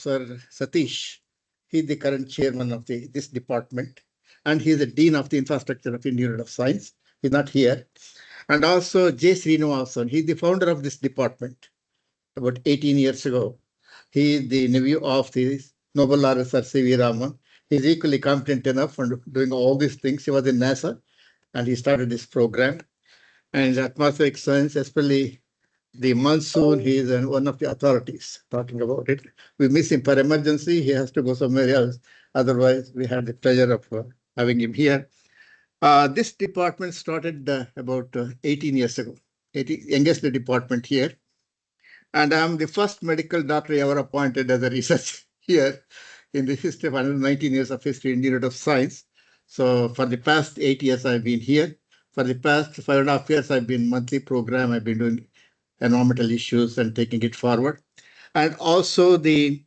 Sir Satish. He's the current chairman of this department, and he's the dean of the infrastructure of Indian University of Science. He's not here. And also J. Srinivasan. He's the founder of this department about 18 years ago. He is the nephew of the Nobel laureate Sir C.V. Raman. He's equally competent enough for doing all these things. He was in NASA, and he started this program. And atmospheric science, especially the monsoon, he is one of the authorities talking about it. We miss him for emergency. He has to go somewhere else. Otherwise, we had the pleasure of having him here. This department started about 18 years ago, youngest department here. And I'm the first medical doctor ever appointed as a researcher here in the history of 119 years of history in the Institute of Science. So for the past 8 years, I've been here. For the past 5.5 years, I've been monthly program. I've been doing environmental issues and taking it forward. And also in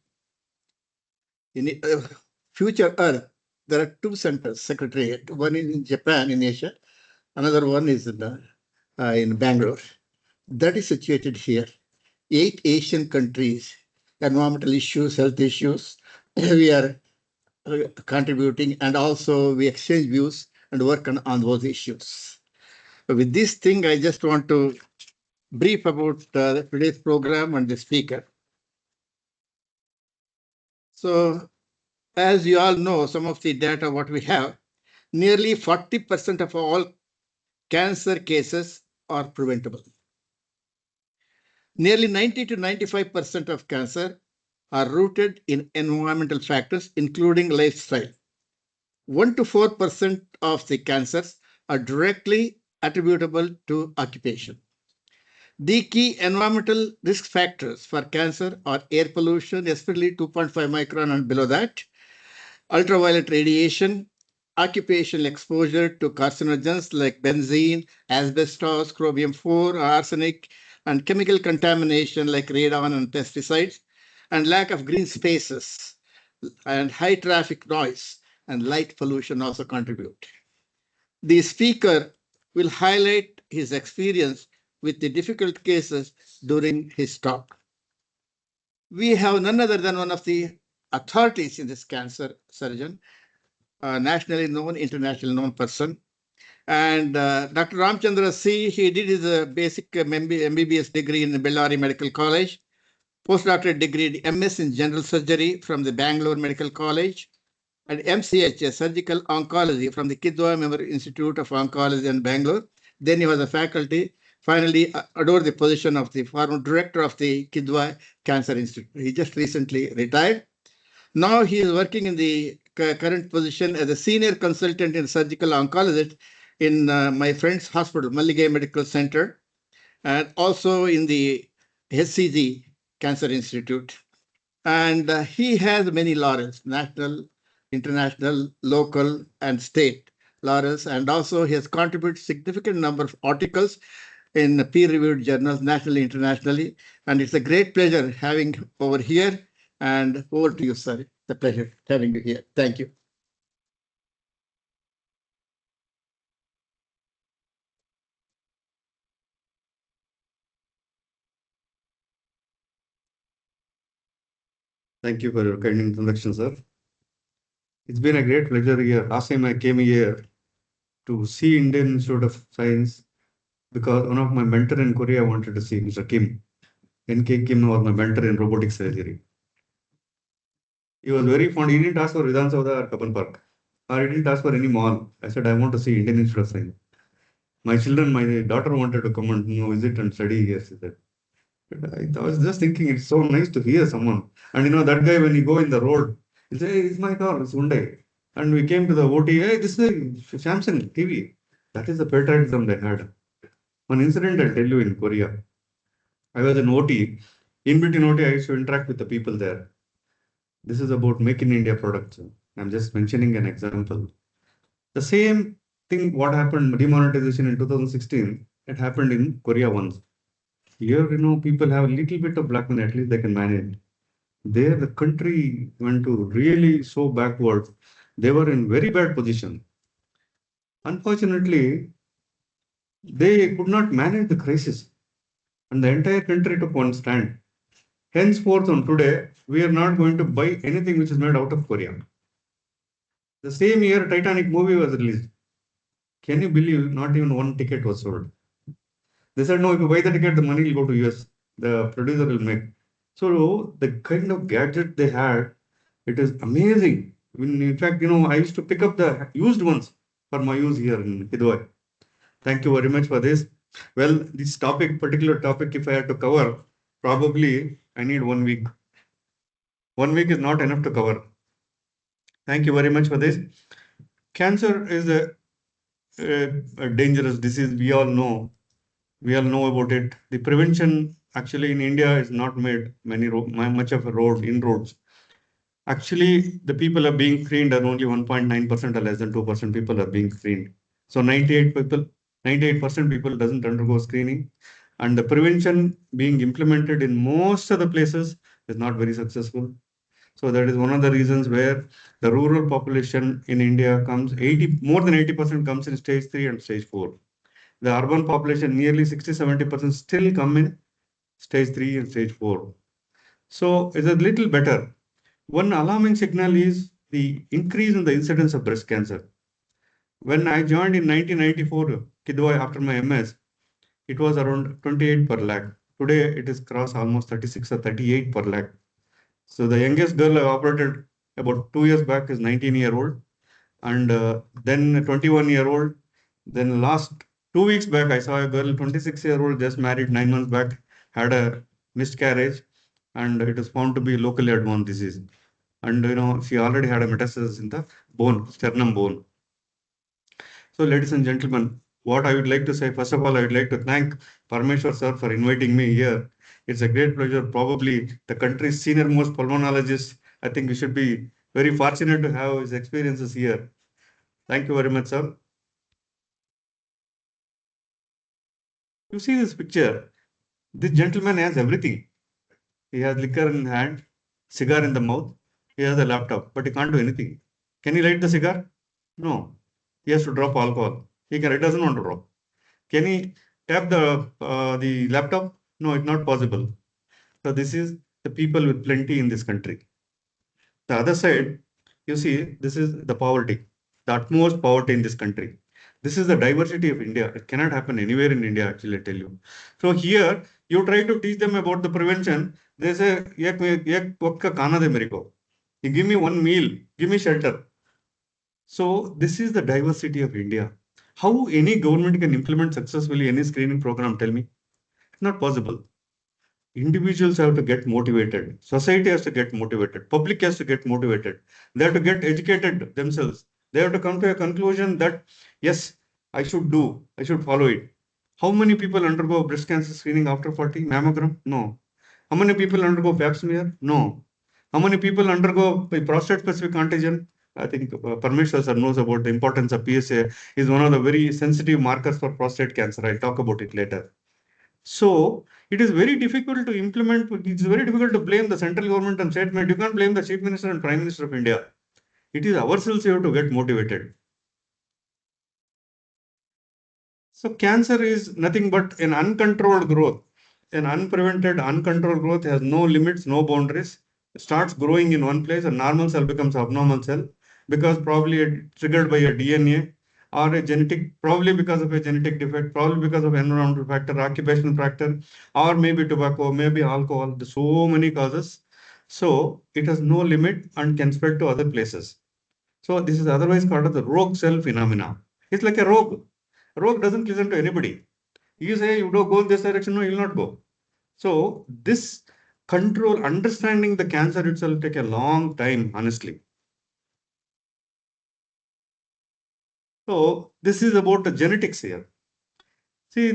Future Earth, there are two centers, secretariat. One is in Japan, in Asia. Another one is in Bangalore. That is situated here. 8 Asian countries, environmental issues, health issues, we are contributing, and also we exchange views and work on those issues. With this thing, I just want to brief about today's program and the speaker. So, as you all know, some of the data what we have, nearly 40% of all cancer cases are preventable. Nearly 90 to 95% of cancer are rooted in environmental factors, including lifestyle. 1 to 4% of the cancers are directly attributable to occupation. The key environmental risk factors for cancer are air pollution, especially 2.5 micron and below that, ultraviolet radiation, occupational exposure to carcinogens like benzene, asbestos, chromium 4, arsenic, and chemical contamination like radon and pesticides, and lack of green spaces, and high traffic noise and light pollution also contribute. The speaker will highlight his experience with the difficult cases during his talk. We have none other than one of the authorities in this cancer surgeon, a nationally known, internationally known person. And Dr. Ramachandra C, he did his basic MBBS degree in the Bellary Medical College, postdoctorate degree MS in General Surgery from the Bengaluru Medical College, and M.ch, Surgical Oncology from the Kidwai Memorial Institute of Oncology in Bangalore. Then he was a faculty, finally adored the position of the former director of the Kidwai Cancer Institute. He just recently retired. Now he is working in the current position as a senior consultant in surgical oncologist in my friend's hospital, Mallige Medical Center, and also in the SCG Cancer Institute. And he has many laurels, national, international, local, and state laurels. And also he has contributed significant number of articles in peer-reviewed journals, nationally, internationally. And it's a great pleasure having over here. And over to you, sir. It's a pleasure having you here. Thank you. Thank you for your kind introduction, sir. It's been a great pleasure here. Last time I came here to see Indian Institute of Science because one of my mentor in Korea wanted to see Mr. Kim. N.K. Kim was my mentor in robotic surgery. He was very fond. He didn't ask for Vidhan Saudha or Kapan Park. Or he didn't ask for any mall. I said, I want to see Indian Institute of Science. My daughter wanted to come and visit and study here, she said. But I was just thinking, it's so nice to hear someone. And that guy, when you go in the road, he'll say, hey, it's my car, it's Hyundai. And we came to the OT, hey, this is a Samsung TV. That is the patriotism they had. One incident I'll tell you in Korea. I was in OT. In between OT, I used to interact with the people there. This is about Make in India products. I'm just mentioning an example. The same thing, what happened, demonetization in 2016, it happened in Korea once. Here, people have a little bit of black money, at least they can manage. There, the country went to really so backwards. They were in very bad position. Unfortunately, they could not manage the crisis. And the entire country took one stand. Henceforth on today, we are not going to buy anything which is made out of Korea. The same year Titanic movie was released. Can you believe not even one ticket was sold? They said, no, if you buy the ticket, the money will go to US. The producer will make. So the kind of gadget they had, it is amazing. In fact, I used to pick up the used ones for my use here in Kidwai. Thank you very much for this. Well, this particular topic, if I had to cover, probably I need 1 week. 1 week is not enough to cover. Thank you very much for this. Cancer is a dangerous disease. We all know. We all know about it. The prevention actually in India is not made much of a inroads. Actually, the people are being screened and only 1.9% or less than 2% people are being screened. So 98% people doesn't undergo screening, and the prevention being implemented in most of the places is not very successful. So that is one of the reasons where the rural population in India more than 80% comes in stage 3 and stage 4. The urban population, nearly 60-70% still come in stage 3 and stage 4. So it's a little better. One alarming signal is the increase in the incidence of breast cancer. When I joined in 1994, Kidwai, after my MS, it was around 28 per lakh. Today, it is crossed almost 36 or 38 per lakh. So the youngest girl I operated about 2 years back is 19-year-old, and then a 21-year-old. Then last 2 weeks back, I saw a girl, 26-year-old, just married 9 months back, had a miscarriage, and it is found to be locally advanced disease. And she already had a metastasis in the bone, sternum bone. So, ladies and gentlemen, what I would like to say, first of all, I would like to thank Parmeshwar sir for inviting me here. It's a great pleasure. Probably the country's senior most pulmonologist. I think we should be very fortunate to have his experiences here. Thank you very much, sir. You see this picture. This gentleman has everything. He has liquor in hand, cigar in the mouth. He has a laptop, but he can't do anything. Can he light the cigar? No. He has to drop alcohol. He doesn't want to drop. Can he tap the laptop? No, it's not possible. So this is the people with plenty in this country. The other side, you see, this is the poverty, the utmost poverty in this country. This is the diversity of India. It cannot happen anywhere in India, actually, I tell you. So here, you try to teach them about the prevention. They say, "Ek वक्त का खाना दे मेरे को." You give me one meal, give me shelter. So this is the diversity of India. How any government can implement successfully any screening program? Tell me, it's not possible. Individuals have to get motivated. Society has to get motivated. Public has to get motivated. They have to get educated themselves. They have to come to a conclusion that, yes, I should follow it. How many people undergo breast cancer screening after 40? Mammogram? No. How many people undergo pap smear? No. How many people undergo prostate specific antigen? I think Parmeshwar sir knows about the importance of PSA. Is one of the very sensitive markers for prostate cancer. I'll talk about it later. So it is very difficult to implement. It's very difficult to blame the central government and state government. You can't blame the Chief Minister and Prime Minister of India. It is ourselves who have to get motivated. So cancer is nothing but an uncontrolled growth. An unprevented, uncontrolled growth has no limits, no boundaries. It starts growing in one place, a normal cell becomes abnormal cell because probably triggered by a DNA or a genetic, probably because of a genetic defect, probably because of environmental factor, occupational factor, or maybe tobacco, maybe alcohol. There's so many causes. So it has no limit and can spread to other places. So this is otherwise called as the rogue cell phenomena. It's like a rogue. A rogue doesn't listen to anybody. You say you don't go in this direction, no, you'll not go. So this control, understanding the cancer itself take a long time, honestly. So this is about the genetics here. See,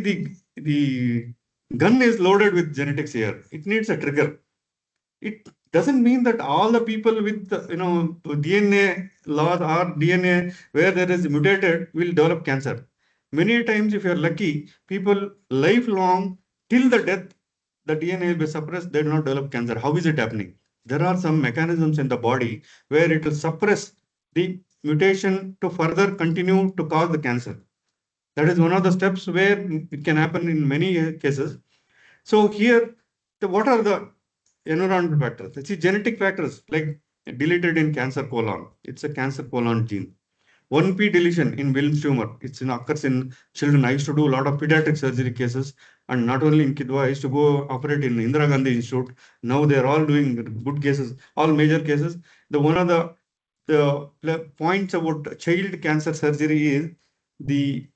the gun is loaded with genetics here. It needs a trigger. It doesn't mean that all the people with DNA loss or DNA where there is mutated will develop cancer. Many times, if you're lucky, people lifelong till the death, the DNA will be suppressed, they do not develop cancer. How is it happening? There are some mechanisms in the body where it will suppress the mutation to further continue to cause the cancer. That is one of the steps where it can happen in many cases. So here, what are the environmental factors. See, genetic factors like deleted in cancer colon. It's a cancer colon gene. 1p deletion in Wilms tumor. Occurs in children. I used to do a lot of pediatric surgery cases, and not only in Kidwai, I used to go operate in Indira Gandhi Institute. Now they are all doing good cases, all major cases. The one of the points about child cancer surgery is the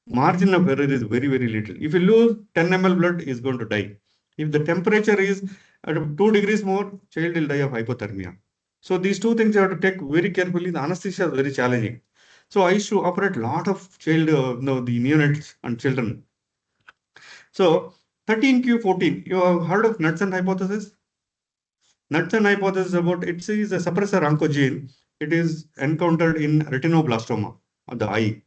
margin of error is very, very little. If you lose 10 ml blood, is going to die. If the temperature is at 2 degrees more, child will die of hypothermia. So these two things you have to take very carefully. The anesthesia is very challenging. So I used to operate a lot of child, the neonates and children. So 13q14, you have heard of Knudsen hypothesis? Knudsen hypothesis about it is a suppressor oncogene. It is encountered in retinoblastoma of the eye.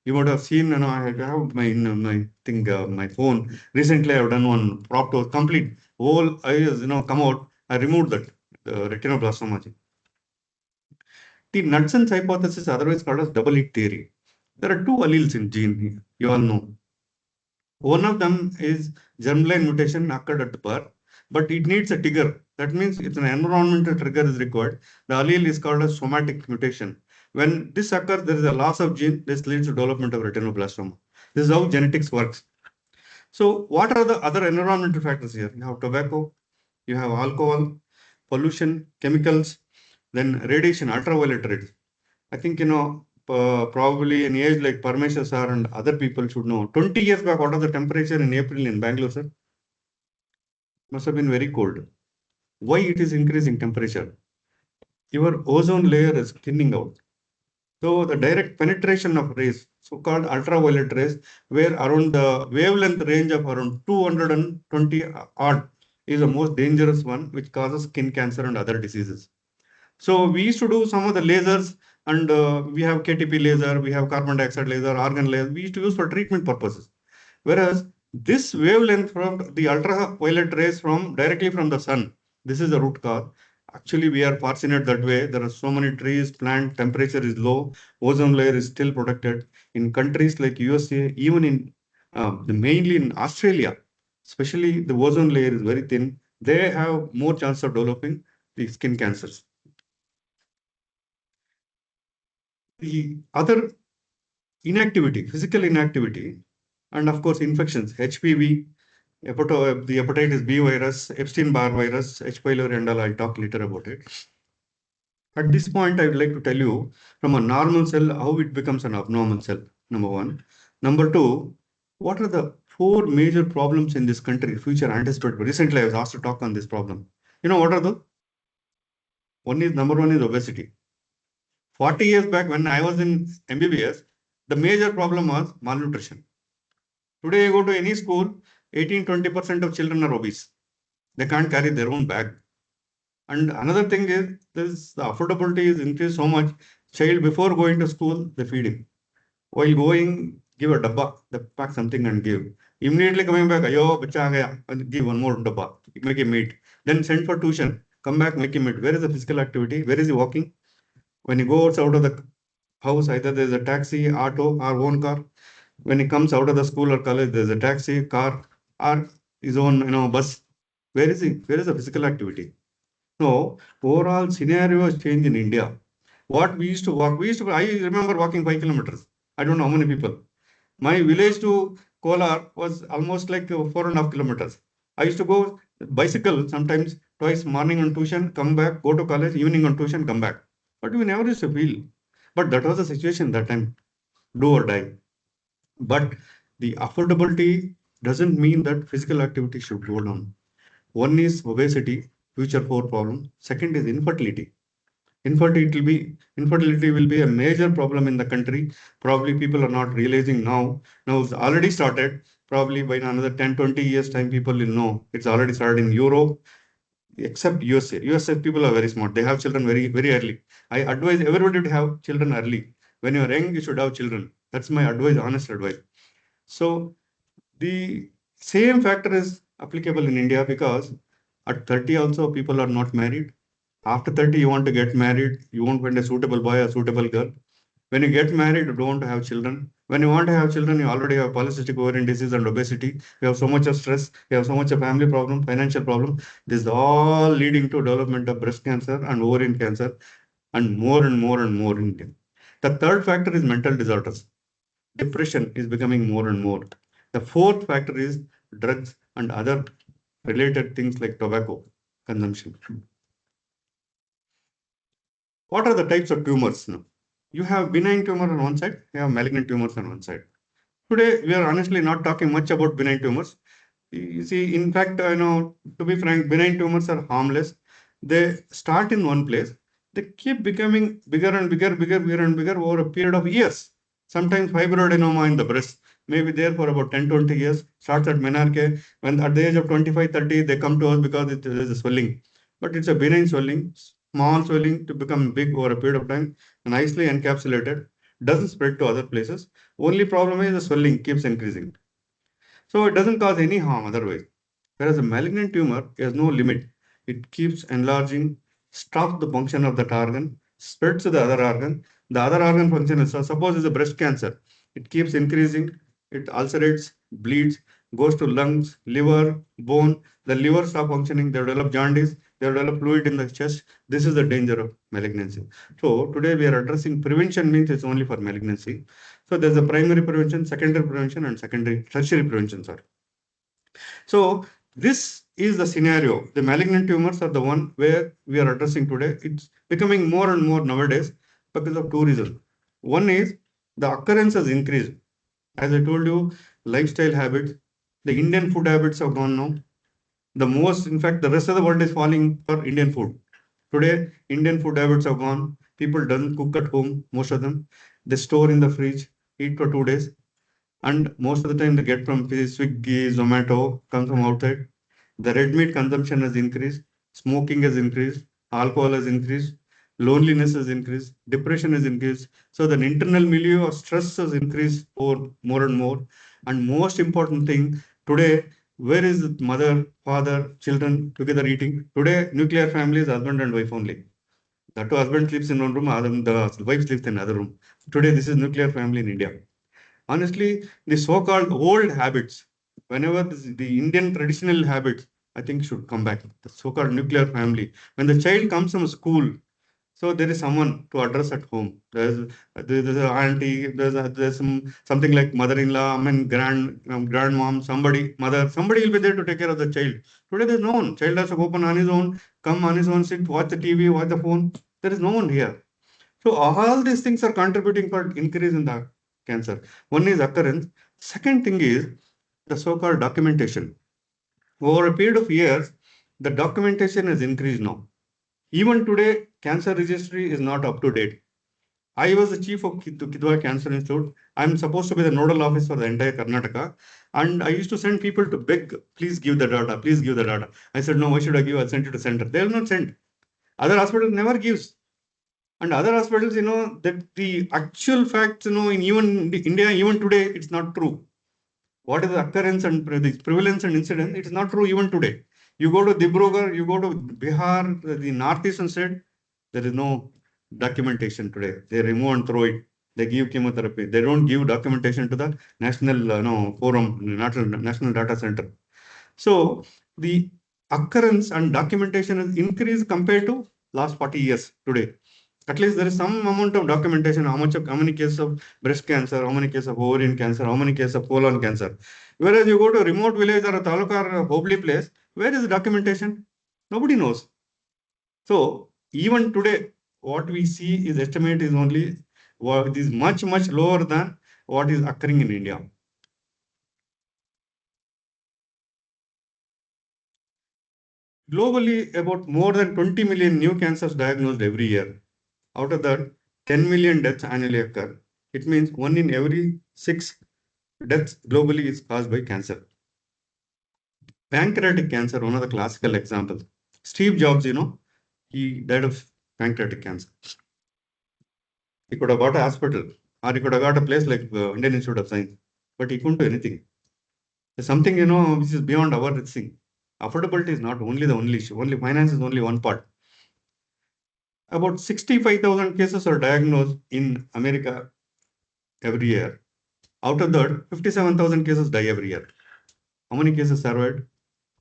You would have seen, I have my thing, my phone. Recently, I've done one propto complete whole eyes, come out. I removed that retinoblastoma gene. The Knudsen's hypothesis, otherwise called as double hit theory. There are two alleles in gene. You all know. One of them is germline mutation occurred at birth, but it needs a trigger. That means it's an environmental trigger is required. The allele is called as somatic mutation. When this occurs, there is a loss of gene. This leads to development of retinoblastoma. This is how genetics works. So what are the other environmental factors here? You have tobacco, you have alcohol, pollution, chemicals, then radiation, ultraviolet rays. I think, probably an age like Parmeshwar sir and other people should know. 20 years back, what was the temperature in April in Bangalore, sir? Must have been very cold. Why it is increasing temperature? Your ozone layer is thinning out. So the direct penetration of rays, so-called ultraviolet rays, where around the wavelength range of around 220 odd is the most dangerous one, which causes skin cancer and other diseases. So we used to do some of the lasers, and we have KTP laser, we have carbon dioxide laser, argon laser. We used to use for treatment purposes. Whereas this wavelength from the ultraviolet rays from directly from the sun, this is the root cause. Actually, we are fortunate that way. There are so many trees, plant, temperature is low, ozone layer is still protected. In countries like USA, even in mainly in Australia, especially the ozone layer is very thin. They have more chance of developing the skin cancers. The other inactivity, physical inactivity, and of course infections, HPV, the hepatitis B virus, Epstein-Barr virus, H. pylori, and all. I'll talk later about it. At this point, I would like to tell you from a normal cell how it becomes an abnormal cell. Number one. Number two, what are the four major problems in this country, future anticipated? Recently, I was asked to talk on this problem. You know what are those? Number one is obesity. 40 years back when I was in MBBS, the major problem was malnutrition. Today, you go to any school, 18-20% of children are obese. They can't carry their own bag. And another thing is the affordability is increased so much. Child before going to school, they feed him. While going, give a dabba, they pack something and give. Immediately coming back, ayo, bacha aa gaya, and give one more dabba, make him eat. Then send for tuition, come back, make him eat. Where is the physical activity? Where is he walking? When he goes out of the house, either there's a taxi, auto, or own car. When he comes out of the school or college, there's a taxi, car, or his own, bus. Where is he? Where is the physical activity? No, overall scenario has changed in India. What we used to walk, I remember walking 5 kilometers. I don't know how many people. My village to Kolar was almost like 4.5 kilometers. I used to go bicycle sometimes twice morning on tuition, come back, go to college, evening on tuition, come back. But we never used to feel. But that was the situation that time, do or die. But the affordability doesn't mean that physical activity should go down. One is obesity, future four problem. Second is infertility. Infertility will be a major problem in the country. Probably people are not realizing now. Now it's already started. Probably by another 10-20 years time, people will know it's already started in Europe, except USA. USA people are very smart. They have children very, very early. I advise everybody to have children early. When you're young, you should have children. That's my advice, honest advice. So the same factor is applicable in India because at 30 also people are not married. After 30, you want to get married. You won't find a suitable boy or suitable girl. When you get married, you don't want to have children. When you want to have children, you already have polycystic ovarian disease and obesity. You have so much of stress. You have so much of family problem, financial problem. This is all leading to development of breast cancer and ovarian cancer, and more and more and more in India. The third factor is mental disorders. Depression is becoming more and more. The fourth factor is drugs and other related things like tobacco consumption. What are the types of tumors now? You have benign tumor on one side, you have malignant tumors on one side. Today, we are honestly not talking much about benign tumors. You see, in fact, to be frank, benign tumors are harmless. They start in one place. They keep becoming bigger and bigger, bigger and bigger over a period of years. Sometimes fibroadenoma in the breast may be there for about 10, 20 years, starts at menarche. When at the age of 25, 30, they come to us because there is a swelling. But it's a benign swelling, small swelling to become big over a period of time, nicely encapsulated, doesn't spread to other places. Only problem is the swelling keeps increasing. So it doesn't cause any harm otherwise. Whereas a malignant tumor has no limit. It keeps enlarging, stops the function of that organ, spreads to the other organ. The other organ function is, suppose it's a breast cancer. It keeps increasing, it ulcerates, bleeds, goes to lungs, liver, bone. The liver stop functioning, they develop jaundice, they develop fluid in the chest. This is the danger of malignancy. So today we are addressing prevention means it's only for malignancy. So there's a primary prevention, secondary prevention, and tertiary prevention, sorry. So this is the scenario. The malignant tumors are the one where we are addressing today. It's becoming more and more nowadays because of two reasons. One is the occurrence has increased. As I told you, lifestyle habits, the Indian food habits have gone now. In fact, the rest of the world is falling for Indian food. Today, Indian food habits have gone. People don't cook at home, most of them. They store in the fridge, eat for 2 days, and most of the time they get from Swiggy, Zomato, comes from outside. The red meat consumption has increased, smoking has increased, alcohol has increased, loneliness has increased, depression has increased. So the internal milieu of stress has increased more and more. And most important thing, today, where is mother, father, children together eating? Today, nuclear family is husband and wife only. The two husband sleeps in one room, the wife sleeps in another room. Today, this is nuclear family in India. Honestly, the so-called old habits, whenever the Indian traditional habits, I think should come back. The so-called nuclear family. When the child comes from school, so there is someone to address at home. There's an auntie, there's something like mother-in-law, I mean grandmom, somebody will be there to take care of the child. Today there's no one. Child has to open on his own, come on his own, sit, watch the TV, watch the phone. There is no one here. So all these things are contributing for increase in the cancer. One is occurrence. Second thing is the so-called documentation. Over a period of years, the documentation has increased now. Even today, cancer registry is not up to date. I was the chief of Kidwai Cancer Institute. I'm supposed to be the nodal office for the entire Karnataka. And I used to send people to beg, please give the data, please give the data. I said, no, why should I give? I'll send it to center. They will not send. Other hospitals never gives. And other hospitals, that the actual facts, in even India, even today, it's not true. What is the occurrence and the prevalence and incidence? It is not true even today. You go to Dibrugarh, you go to Bihar, the northeastern state, there is no documentation today. They remove and throw it. They give chemotherapy. They don't give documentation to the national forum, national data center. So the occurrence and documentation has increased compared to last 40 years today. At least there is some amount of documentation, how many cases of breast cancer, how many cases of ovarian cancer, how many cases of colon cancer. Whereas you go to a remote village or a taluka or a Hobli place, where is the documentation? Nobody knows. So even today, what we see is estimate is only what is much, much lower than what is occurring in India. Globally, about more than 20 million new cancers diagnosed every year. Out of that, 10 million deaths annually occur. It means 1 in every 6 deaths globally is caused by cancer. Pancreatic cancer, one of the classical examples. Steve Jobs, he died of pancreatic cancer. He could have got a hospital or he could have got a place like Indian Institute of Science, but he couldn't do anything. There's something, which is beyond our thing. Affordability is not only the only issue. Only finance is only one part. About 65,000 cases are diagnosed in America every year. Out of that, 57,000 cases die every year. How many cases survived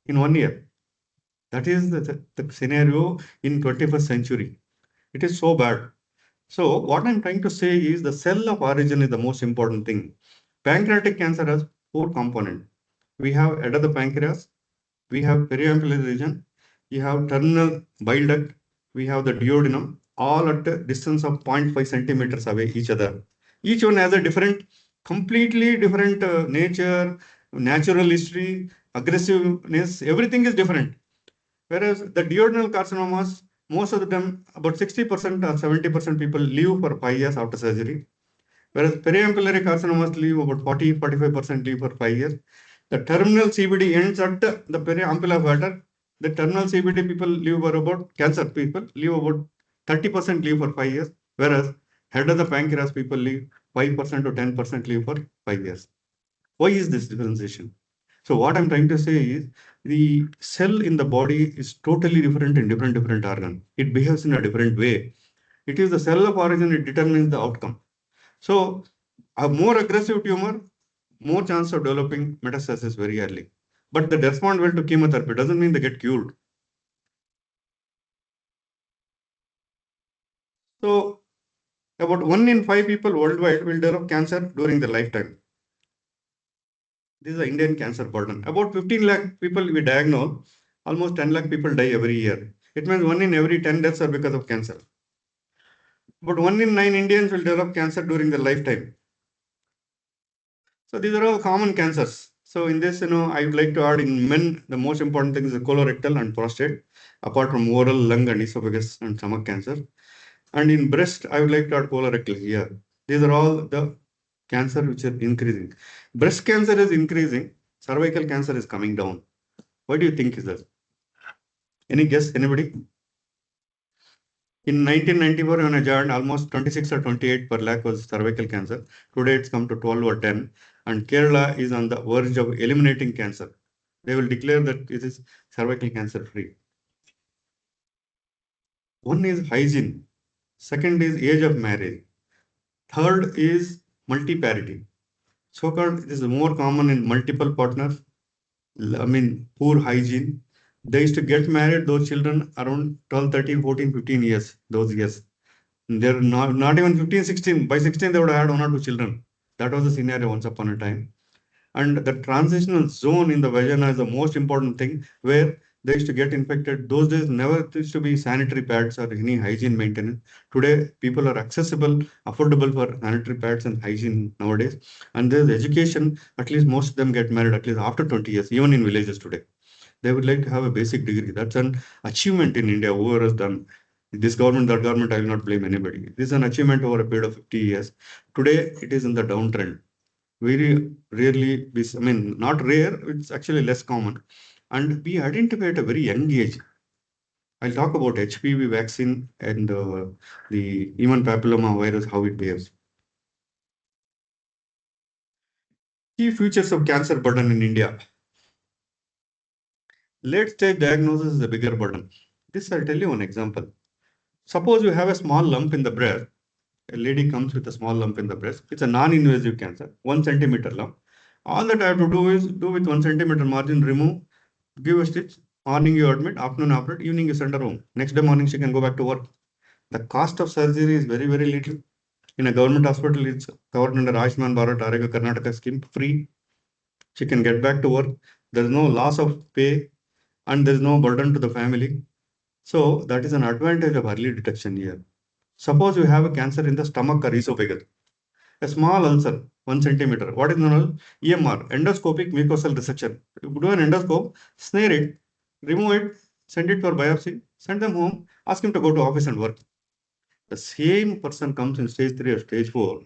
in 1 year? That is the scenario in 21st century. It is so bad. So what I'm trying to say is the cell of origin is the most important thing. Pancreatic cancer has four components. We have head of the pancreas, we have periampular region, we have terminal bile duct, we have the duodenum, all at a distance of 0.5 centimeters away each other. Each one has a different, completely different nature, natural history, aggressiveness, everything is different. Whereas the duodenal carcinomas, most of the time, about 60% or 70% people live for 5 years after surgery. Whereas periampullary carcinomas live about 40-45% live for 5 years. The terminal CBD ends at the periampulla water. The terminal CBD people live for about, cancer people live about 30% live for 5 years. Whereas head of the pancreas people live 5% to 10% live for 5 years. Why is this differentiation? So what I'm trying to say is the cell in the body is totally different in different organ. It behaves in a different way. It is the cell of origin, it determines the outcome. So a more aggressive tumor, more chance of developing metastasis very early. But they respond well to chemotherapy doesn't mean they get cured. So about 1 in 5 people worldwide will develop cancer during their lifetime. This is the Indian cancer burden. About 15 lakh people we diagnose, almost 10 lakh people die every year. It means 1 in every 10 deaths are because of cancer. But 1 in 9 Indians will develop cancer during their lifetime. So these are all common cancers. So in this, I would like to add in men, the most important thing is the colorectal and prostate, apart from oral, lung, and esophagus and stomach cancer. And in breast, I would like to add colorectal here. These are all the cancer which are increasing. Breast cancer is increasing. Cervical cancer is coming down. What do you think is that? Any guess? Anybody? In 1994, when I joined, almost 26 or 28 per lakh was cervical cancer. Today, it's come to 12 or 10. And Kerala is on the verge of eliminating cancer. They will declare that it is cervical cancer free. One is hygiene. Second is age of marriage. Third is multiparity. So-called, it is more common in multiple partners. Poor hygiene. They used to get married, those children around 12, 13, 14, 15 years, those years. They're not even 15, 16. By 16, they would have had one or two children. That was the scenario once upon a time. And the transitional zone in the vagina is the most important thing where they used to get infected. Those days never used to be sanitary pads or any hygiene maintenance. Today, people are accessible, affordable for sanitary pads and hygiene nowadays. And there's education, at least most of them get married at least after 20 years, even in villages today. They would like to have a basic degree. That's an achievement in India, whoever has done. This government, that government, I will not blame anybody. This is an achievement over a period of 50 years. Today, it is in the downtrend. Very rarely, not rare, it's actually less common. And we identify at a very young age. I'll talk about HPV vaccine and the human papilloma virus, how it behaves. Key features of cancer burden in India. Late stage diagnosis is a bigger burden. This I'll tell you one example. Suppose you have a small lump in the breast. A lady comes with a small lump in the breast. It's a non-invasive cancer, 1 centimeter lump. All that I have to do is do with 1 centimeter margin, remove, give a stitch. Morning you admit, afternoon operate, evening you send her home. Next day morning she can go back to work. The cost of surgery is very, very little. In a government hospital, it's covered under Ayushman Bharat Arogya Karnataka scheme, free. She can get back to work. There's no loss of pay and there's no burden to the family. So that is an advantage of early detection here. Suppose you have a cancer in the stomach or esophagus, a small ulcer, 1 centimeter. What is known as EMR, endoscopic mucosal resection. You do an endoscope, snare it, remove it, send it for biopsy, send them home, ask him to go to office and work. The same person comes in stage 3 or stage 4.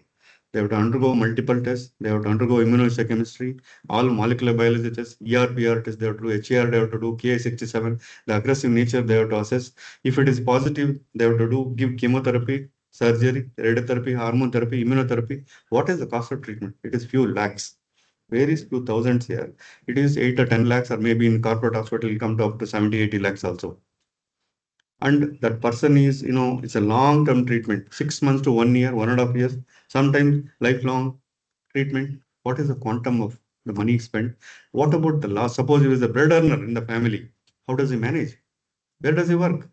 They have to undergo multiple tests. They have to undergo immunohistochemistry, all molecular biology tests, ERPR tests. They have to do HER, they have to do Ki-67. The aggressive nature they have to assess. If it is positive, they have to give chemotherapy, surgery, radiotherapy, hormone therapy, immunotherapy. What is the cost of treatment? It is few lakhs. Varies few thousands here. It is 8 or 10 lakhs, or maybe in corporate hospital, it will come to up to 70, 80 lakhs also. And that person is, it's a long-term treatment, 6 months to 1 year, 1.5 years, sometimes lifelong. treatment? What is the quantum of the money spent? What about the loss? Suppose he is a bread earner in the family. How does he manage? Where does he work?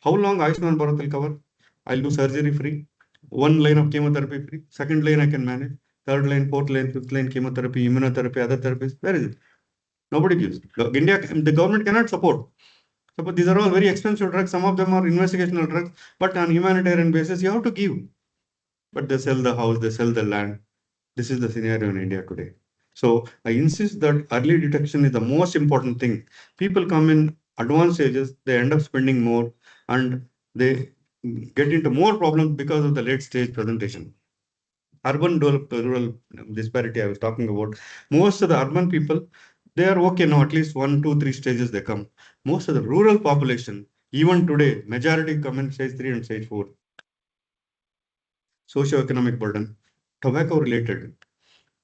How long Ayushman Bharat will cover? I'll do surgery free. One line of chemotherapy free. Second line I can manage. Third line, fourth line, fifth line, chemotherapy, immunotherapy, other therapies. Where is it? Nobody gives. India, the government cannot support. Suppose these are all very expensive drugs. Some of them are investigational drugs, but on humanitarian basis, you have to give. But they sell the house, they sell the land. This is the scenario in India today. So I insist that early detection is the most important thing. People come in advanced stages, they end up spending more and they get into more problems because of the late stage presentation. Urban rural disparity I was talking about. Most of the urban people, they are okay now, at least 1, 2, 3 stages they come. Most of the rural population, even today, majority come in stage 3 and stage 4. Socioeconomic burden, tobacco related.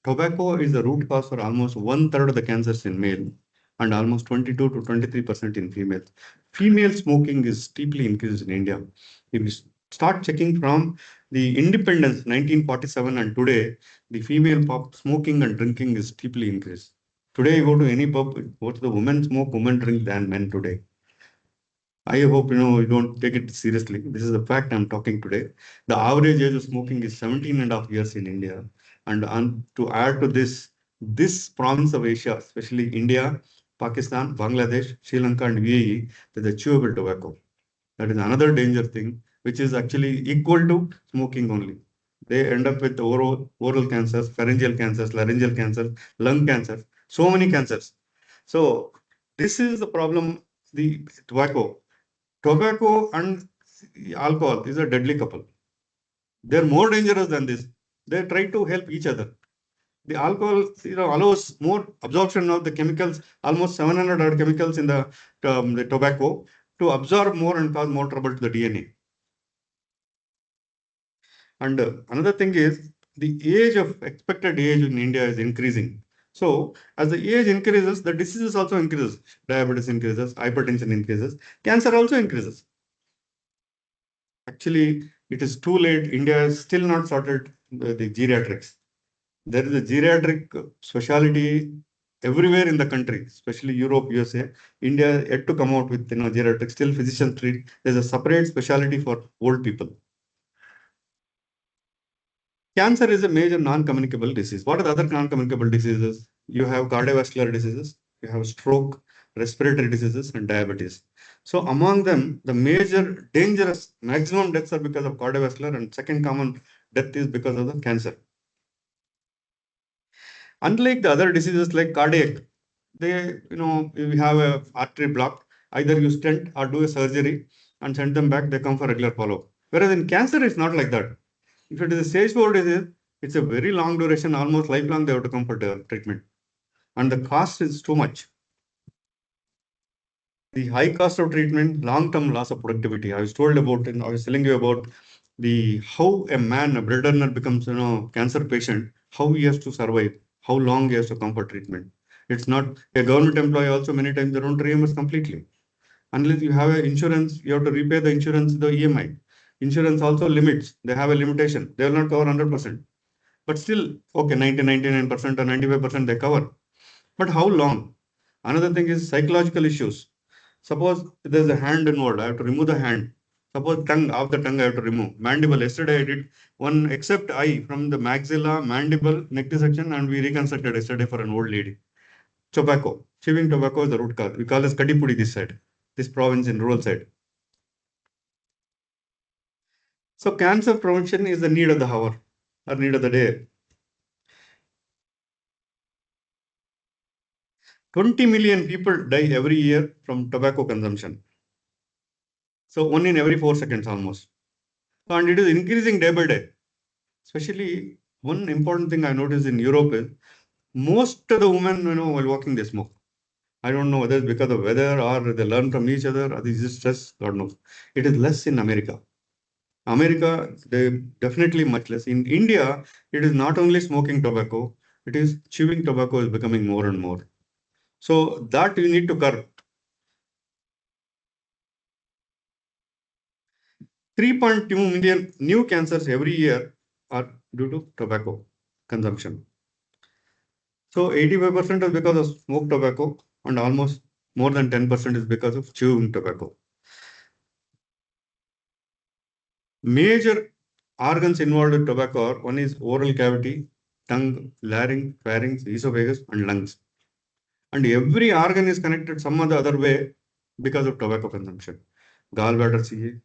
Tobacco is the root cause for almost one third of the cancers in male and almost 22 to 23% in females. Female smoking is steeply increased in India. If you start checking from the independence 1947 and today, the female pop smoking and drinking is steeply increased. Today, you go to any pub, both the women smoke, women drink than men today. I hope you don't take it seriously. This is the fact I'm talking today. The average age of smoking is 17 and a half years in India. And to add to this province of Asia, especially India, Pakistan, Bangladesh, Sri Lanka, and UAE, there's a chewable tobacco. That is another danger thing, which is actually equal to smoking only. They end up with oral cancers, pharyngeal cancers, laryngeal cancers, lung cancers, so many cancers. So this is the problem, the tobacco. Tobacco and alcohol is a deadly couple. They're more dangerous than this. They try to help each other. The alcohol, allows more absorption of the chemicals, almost 700 odd chemicals in the tobacco to absorb more and cause more trouble to the DNA. And another thing is the expected age in India is increasing. So as the age increases, the diseases also increases. Diabetes increases, hypertension increases, cancer also increases. Actually, it is too late. India has still not sorted the geriatrics. There is a geriatric specialty everywhere in the country, especially Europe, USA. India yet to come out with geriatrics. Still, physicians treat. There's a separate specialty for old people. Cancer is a major non-communicable disease. What are the other non-communicable diseases? You have cardiovascular diseases, you have stroke, respiratory diseases, and diabetes. So among them, the major dangerous maximum deaths are because of cardiovascular, and second common death is because of the cancer. Unlike the other diseases like cardiac, if you have a artery block, either you stent or do a surgery and send them back, they come for regular follow-up. Whereas in cancer, it's not like that. If it is a stage 4 disease, it's a very long duration, almost lifelong they have to come for treatment. And the cost is too much. The high cost of treatment, long-term loss of productivity. I was told about, and I was telling you about how a man, a bread earner becomes, cancer patient, how he has to survive, how long he has to come for treatment. It's not a government employee also many times they don't reimburse completely. Unless you have an insurance, you have to repay the insurance, the EMI. Insurance also limits. They have a limitation. They will not cover 100%. But still, okay, 99% or 95% they cover. But how long? Another thing is psychological issues. Suppose there's a hand involved, I have to remove the hand. Suppose tongue, off the tongue I have to remove. Mandible, yesterday I did one except eye from the maxilla, mandible, neck dissection, and we reconstructed yesterday for an old lady. Tobacco. Chewing tobacco is the root cause. We call it Kadipudi this side, this province in rural side. So cancer prevention is the need of the hour or need of the day. 20 million people die every year from tobacco consumption. So 1 in every 4 seconds almost. And it is increasing day by day. Especially one important thing I noticed in Europe is most of the women, while walking, they smoke. I don't know whether it's because of weather or they learn from each other or this is stress, God knows. It is less in America. America, they definitely much less. In India, it is not only smoking tobacco, it is chewing tobacco is becoming more and more. So that we need to curb. 3.2 million new cancers every year are due to tobacco. consumption. So 85% is because of smoked tobacco, and almost more than 10% is because of chewing tobacco. Major organs involved in tobacco are: one is oral cavity, tongue, larynx, pharynx, esophagus, and lungs. And every organ is connected some other way because of tobacco consumption. Gallbladder CA,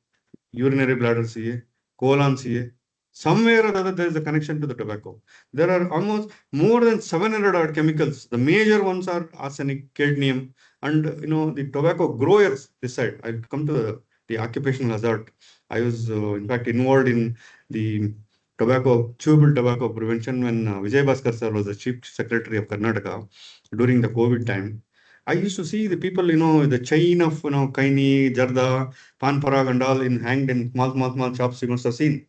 urinary bladder CA, colon CA. Somewhere or other, there is a connection to the tobacco. There are almost more than 700 odd chemicals. The major ones are arsenic, cadmium, and the tobacco growers decide. I'll come to the occupational hazard. I was in fact involved in the chewable tobacco prevention when Vijay Bhaskar sir was the Chief Secretary of Karnataka during the COVID time. I used to see the people, the chain of, Kaini, Jarda, Pan Parag and all hanged in small shops, you must have seen.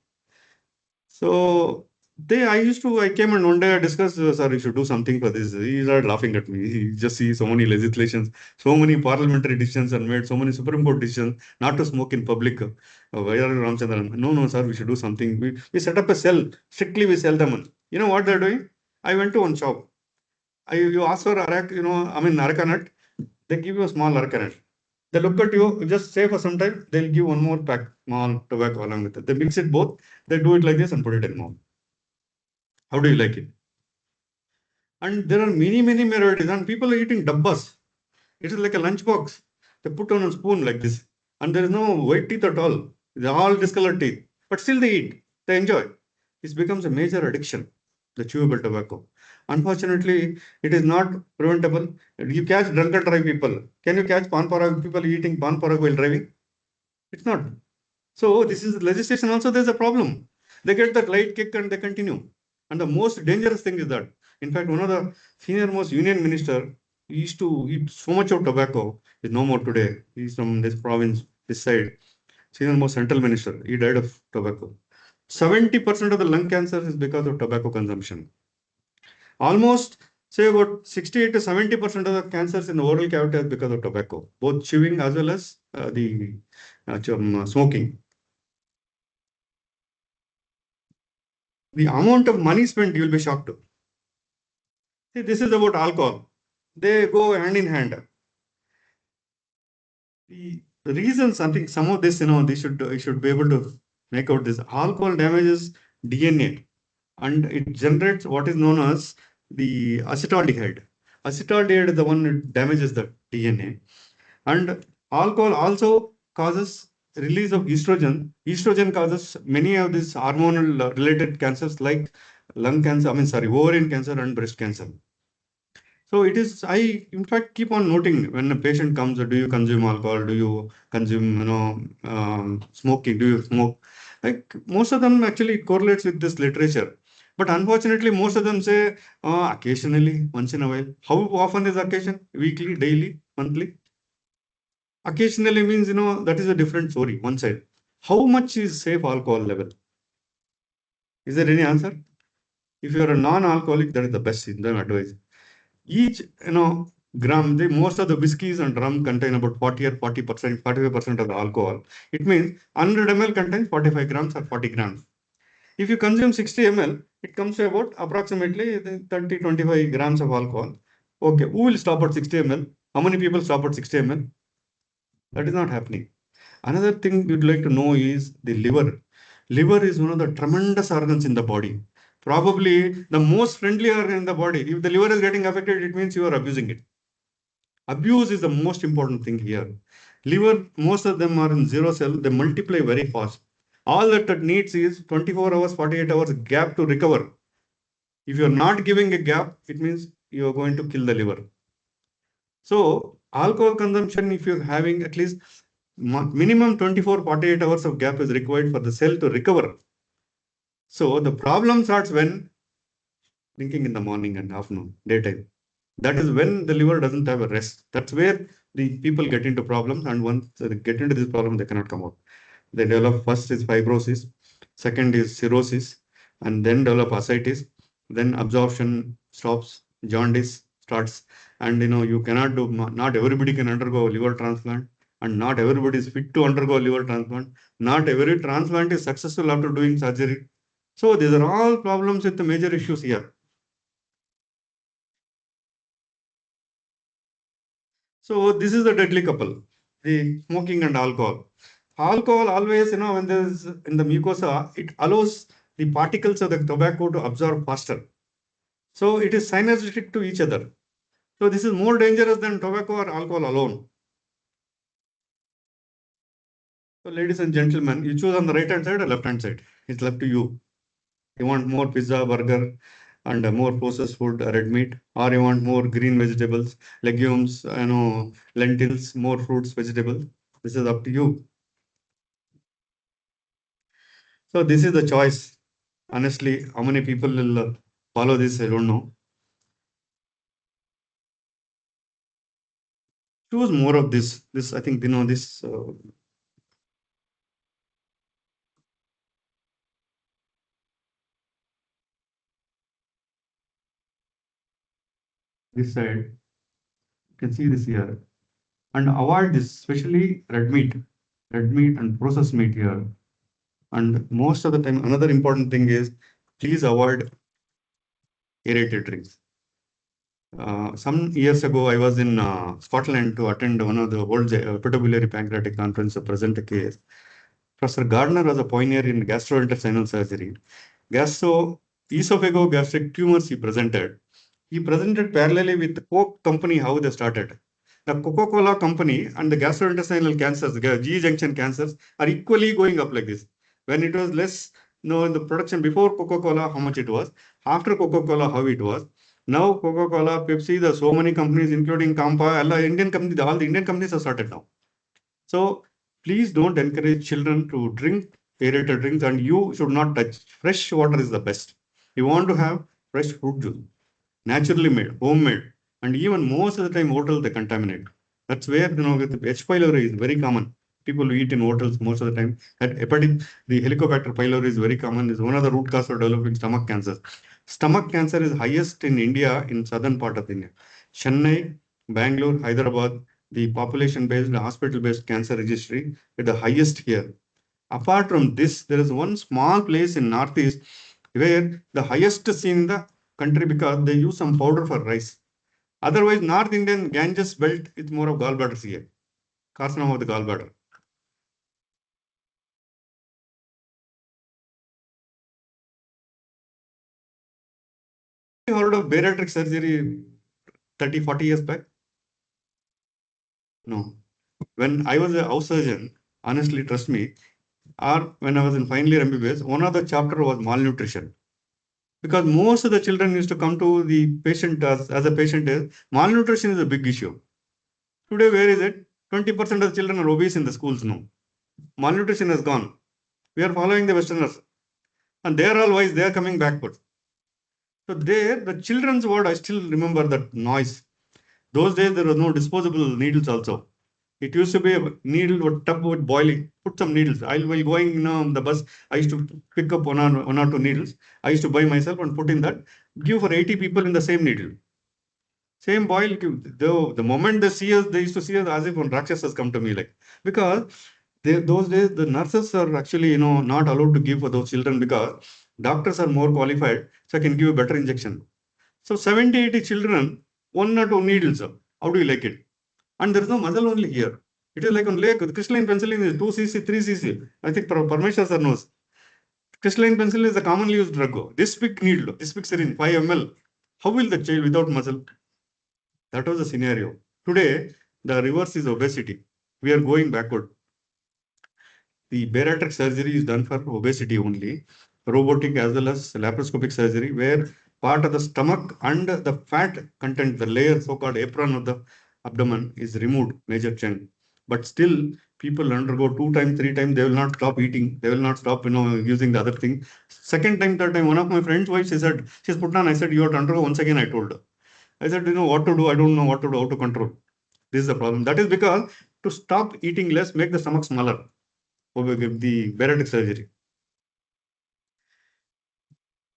So I came and one day I discussed, sir, you should do something for this. He started laughing at me. He just see so many legislations, so many parliamentary decisions are made, so many Supreme Court decisions not to smoke in public. Why are you, Ramachandra? No, sir, we should do something. We set up a cell. Strictly we sell them. You know what they're doing? I went to one shop. You ask for areca nut, they give you a small areca nut. They look at you, just say for some time, they'll give one more pack, small tobacco along with it. They mix it both, they do it like this and put it in mouth. How do you like it? And there are many varieties, and people are eating dabbas. It is like a lunchbox. They put on a spoon like this, and there is no white teeth at all. They're all discolored teeth, but still they eat, they enjoy. This becomes a major addiction, the chewable tobacco. Unfortunately, it is not preventable. You catch drunk and drive people. Can you catch pan parag people eating pan parag while driving? It's not. So this is legislation also, there's a problem. They get that light kick and they continue. And the most dangerous thing is that, in fact, one of the senior most union minister used to eat so much of tobacco, is no more today. He's from this province, this side. Senior most central minister, he died of tobacco. 70% of the lung cancer is because of tobacco consumption. Almost say about 68 to 70% of the cancers in the oral cavity is because of tobacco, both chewing as well as the smoking. The amount of money spent, you will be shocked. See, this is about alcohol. They go hand in hand. The reasons, I think some of this, they should be able to make out this. Alcohol damages DNA and it generates what is known as the acetaldehyde. Acetaldehyde is the one that damages the DNA. And alcohol also causes release of estrogen. Estrogen causes many of these hormonal related cancers like lung cancer, ovarian cancer and breast cancer. So it is, I in fact keep on noting when a patient comes, do you consume alcohol? Do you consume, smoking? Do you smoke? Like most of them actually correlates with this literature. But unfortunately, most of them say occasionally, once in a while. How often is occasion? Weekly, daily, monthly? Occasionally means, that is a different story, one side. How much is safe alcohol level? Is there any answer? If you are a non-alcoholic, that is the best in the advice. Each, gram, most of the whiskeys and rum contain about 40 or 40%, 45% of the alcohol. It means 100 ml contains 45 grams or 40 grams. If you consume 60 ml, it comes to about approximately 30, 25 grams of alcohol. Okay, who will stop at 60 ml? How many people stop at 60 ml? That is not happening. Another thing you'd like to know is the liver. Liver is one of the tremendous organs in the body. Probably the most friendly organ in the body. If the liver is getting affected, it means you are abusing it. Abuse is the most important thing here. Liver, most of them are in zero cell. They multiply very fast. All that it needs is 24 hours, 48 hours gap to recover. If you're not giving a gap, it means you're going to kill the liver. So alcohol consumption, if you're having at least minimum 24, 48 hours of gap is required for the cell to recover. So the problem starts when drinking in the morning and afternoon, daytime. That is when the liver doesn't have a rest. That's where the people get into problems. And once they get into this problem, they cannot come out. They develop, first is fibrosis, second is cirrhosis, and then develop ascites. Then absorption stops, jaundice starts. And you cannot do, not everybody can undergo liver transplant. And not everybody is fit to undergo liver transplant. Not every transplant is successful after doing surgery. So these are all problems with the major issues here. So this is the deadly couple, the smoking and alcohol. Alcohol always, when there's in the mucosa, it allows the particles of the tobacco to absorb faster. So it is synergistic to each other. So this is more dangerous than tobacco or alcohol alone. So ladies and gentlemen, you choose on the right hand side or left hand side. It's left to you. You want more pizza, burger, and more processed food, red meat, or you want more green vegetables, legumes, lentils, more fruits, vegetables. This is up to you. So this is the choice. Honestly, how many people will follow this? I don't know. Choose more of this. This I think this. This side, you can see this here, and avoid this, especially red meat and processed meat here. And most of the time, another important thing is please avoid aerated drinks. Some years ago, I was in Scotland to attend one of the World Bellary Pancreatic Conference to present a case. Professor Gardner was a pioneer in gastrointestinal surgery. Esophagogastric tumors he presented. He presented parallelly with the Coke company how they started. The Coca-Cola company and the gastrointestinal cancers, the G-junction cancers, are equally going up like this. When it was less, in the production before Coca-Cola, how much it was. After Coca-Cola, how it was. Now Coca-Cola, Pepsi, there are so many companies, including Kampa, all the Indian companies have started now. So please don't encourage children to drink aerated drinks, and you should not touch. Fresh water is the best. You want to have fresh fruit juice, naturally made, homemade, and even most of the time hotels they contaminate. That's where with H. pylori is very common. People who eat in hotels most of the time. And the Helicobacter pylori is very common. Is one of the root cause for developing stomach cancer. Stomach cancer is highest in India, in southern part of India. Chennai, Bangalore, Hyderabad, the population-based, hospital-based cancer registry is the highest here. Apart from this, there is one small place in Northeast where the highest seen in the country because they use some powder for rice. Otherwise, North Indian Ganges belt is more of gallbladders here. Carcinoma of the gallbladder. You heard of bariatric surgery 30, 40 years back? No. When I was a house surgeon, honestly, trust me, or when I was in final year MBBS, one of the chapter was malnutrition. Because most of the children used to come to the patient as a patient is malnutrition is a big issue. Today, where is it? 20% of the children are obese in the schools now. Malnutrition has gone. We are following the Westerners. And they are all wise, they are coming backward. So there, the children's word, I still remember that noise. Those days, there was no disposable needles also. It used to be a needle or tub with boiling. Put some needles. While going the bus, I used to pick up one or two needles. I used to buy myself and put in that. Give for 80 people in the same needle. Same boil. The moment they see us, they used to see us as if one Rakshas has come to me. Like, because those days, the nurses are actually, not allowed to give for those children because doctors are more qualified. So I can give a better injection. So 70, 80 children, one or two needles. How do you like it? And there is no muzzle only here. It is like on lake. The crystalline penicillin is 2 cc, 3 cc. I think Parmeshwar sir knows. Crystalline penicillin is a commonly used drug. This big needle, this big syringe, 5 ml. How will the child without muzzle? That was the scenario. Today, the reverse is obesity. We are going backward. The bariatric surgery is done for obesity only. Robotic as well as laparoscopic surgery, where part of the stomach and the fat content, the layer, so-called apron of the abdomen, is removed, major chunk. But still, people undergo 2 times, 3 times, they will not stop eating. They will not stop, using the other thing. Second time, third time, one of my friends' wife, she said, she's put on, I said, you have to undergo once again, I told her. I said, what to do? I don't know what to do, how to control. This is the problem. That is because to stop eating less, make the stomach smaller. The bariatric surgery.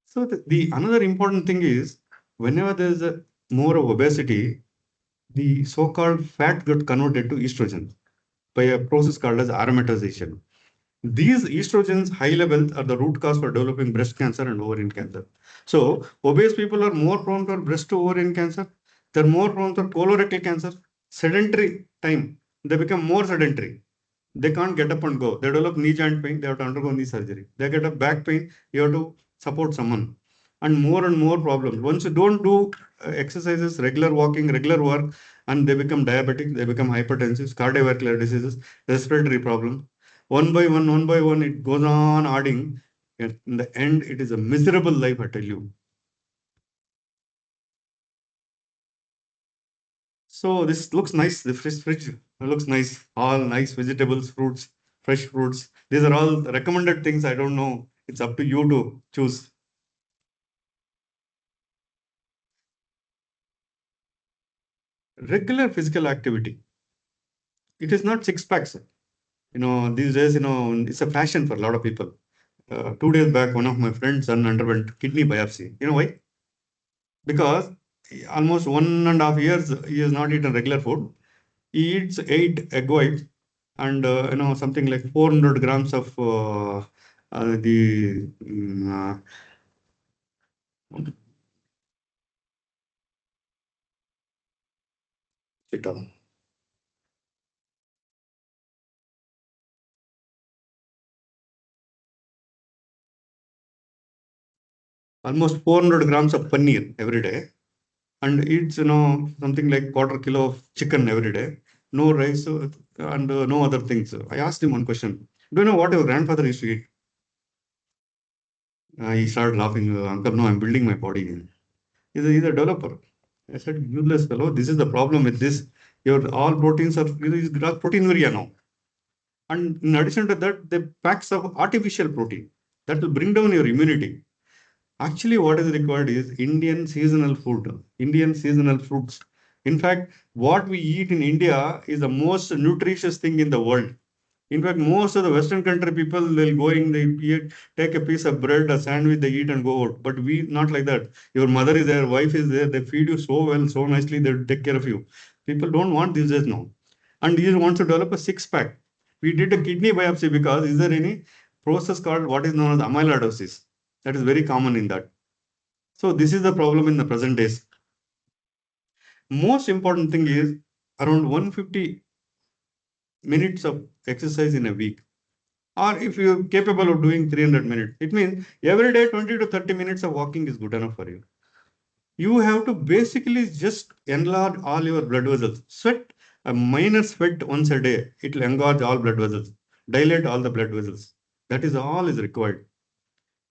So the another important thing is whenever there is a more of obesity, the so-called fat got converted to estrogen by a process called as aromatization. These estrogens high levels are the root cause for developing breast cancer and ovarian cancer. So obese people are more prone for breast to ovarian cancer. They're more prone for colorectal cancer. Sedentary time. They become more sedentary. They can't get up and go. They develop knee joint pain. They have to undergo knee surgery. They get a back pain. You have to support someone. And more problems. Once you don't do exercises, regular walking, regular work, and they become diabetic, they become hypertensive, cardiovascular diseases, respiratory problems. One by one, it goes on adding. And in the end, it is a miserable life, I tell you. So this looks nice. The fridge looks nice. All nice vegetables, fruits, fresh fruits. These are all recommended things. I don't know. It's up to you to choose. Regular physical activity. It is not six packs. These days, it's a fashion for a lot of people. 2 days back, one of my friends' son underwent kidney biopsy. You know why? Because almost 1.5 years he has not eaten regular food. He eats 8 egg whites and something like 400 grams of the sit down. Almost 400 grams of paneer every day and eats something like quarter kilo of chicken every day. No rice and no other things. I asked him one question. Do you know what your grandfather used to eat? He started laughing. Uncle, no, I'm building my body. He's a developer. I said, useless fellow. This is the problem with this. Your all proteins are he's got proteinuria now. And in addition to that, the packs of artificial protein that will bring down your immunity. Actually, what is required is Indian seasonal food, Indian seasonal fruits. In fact, what we eat in India is the most nutritious thing in the world. In fact, most of the Western country people they'll go in, they eat, take a piece of bread, a sandwich, they eat and go out. But we not like that. Your mother is there, wife is there, they feed you so well, so nicely, they take care of you. People don't want these days now. And he wants to develop a six-pack. We did a kidney biopsy because is there any process called what is known as amyloidosis? That is very common in that. So this is the problem in the present days. Most important thing is around 150 minutes of exercise in a week. Or if you're capable of doing 300 minutes, it means every day 20 to 30 minutes of walking is good enough for you. You have to basically just enlarge all your blood vessels. Sweat, a minor sweat once a day, it will engorge all blood vessels, dilate all the blood vessels. That is all is required.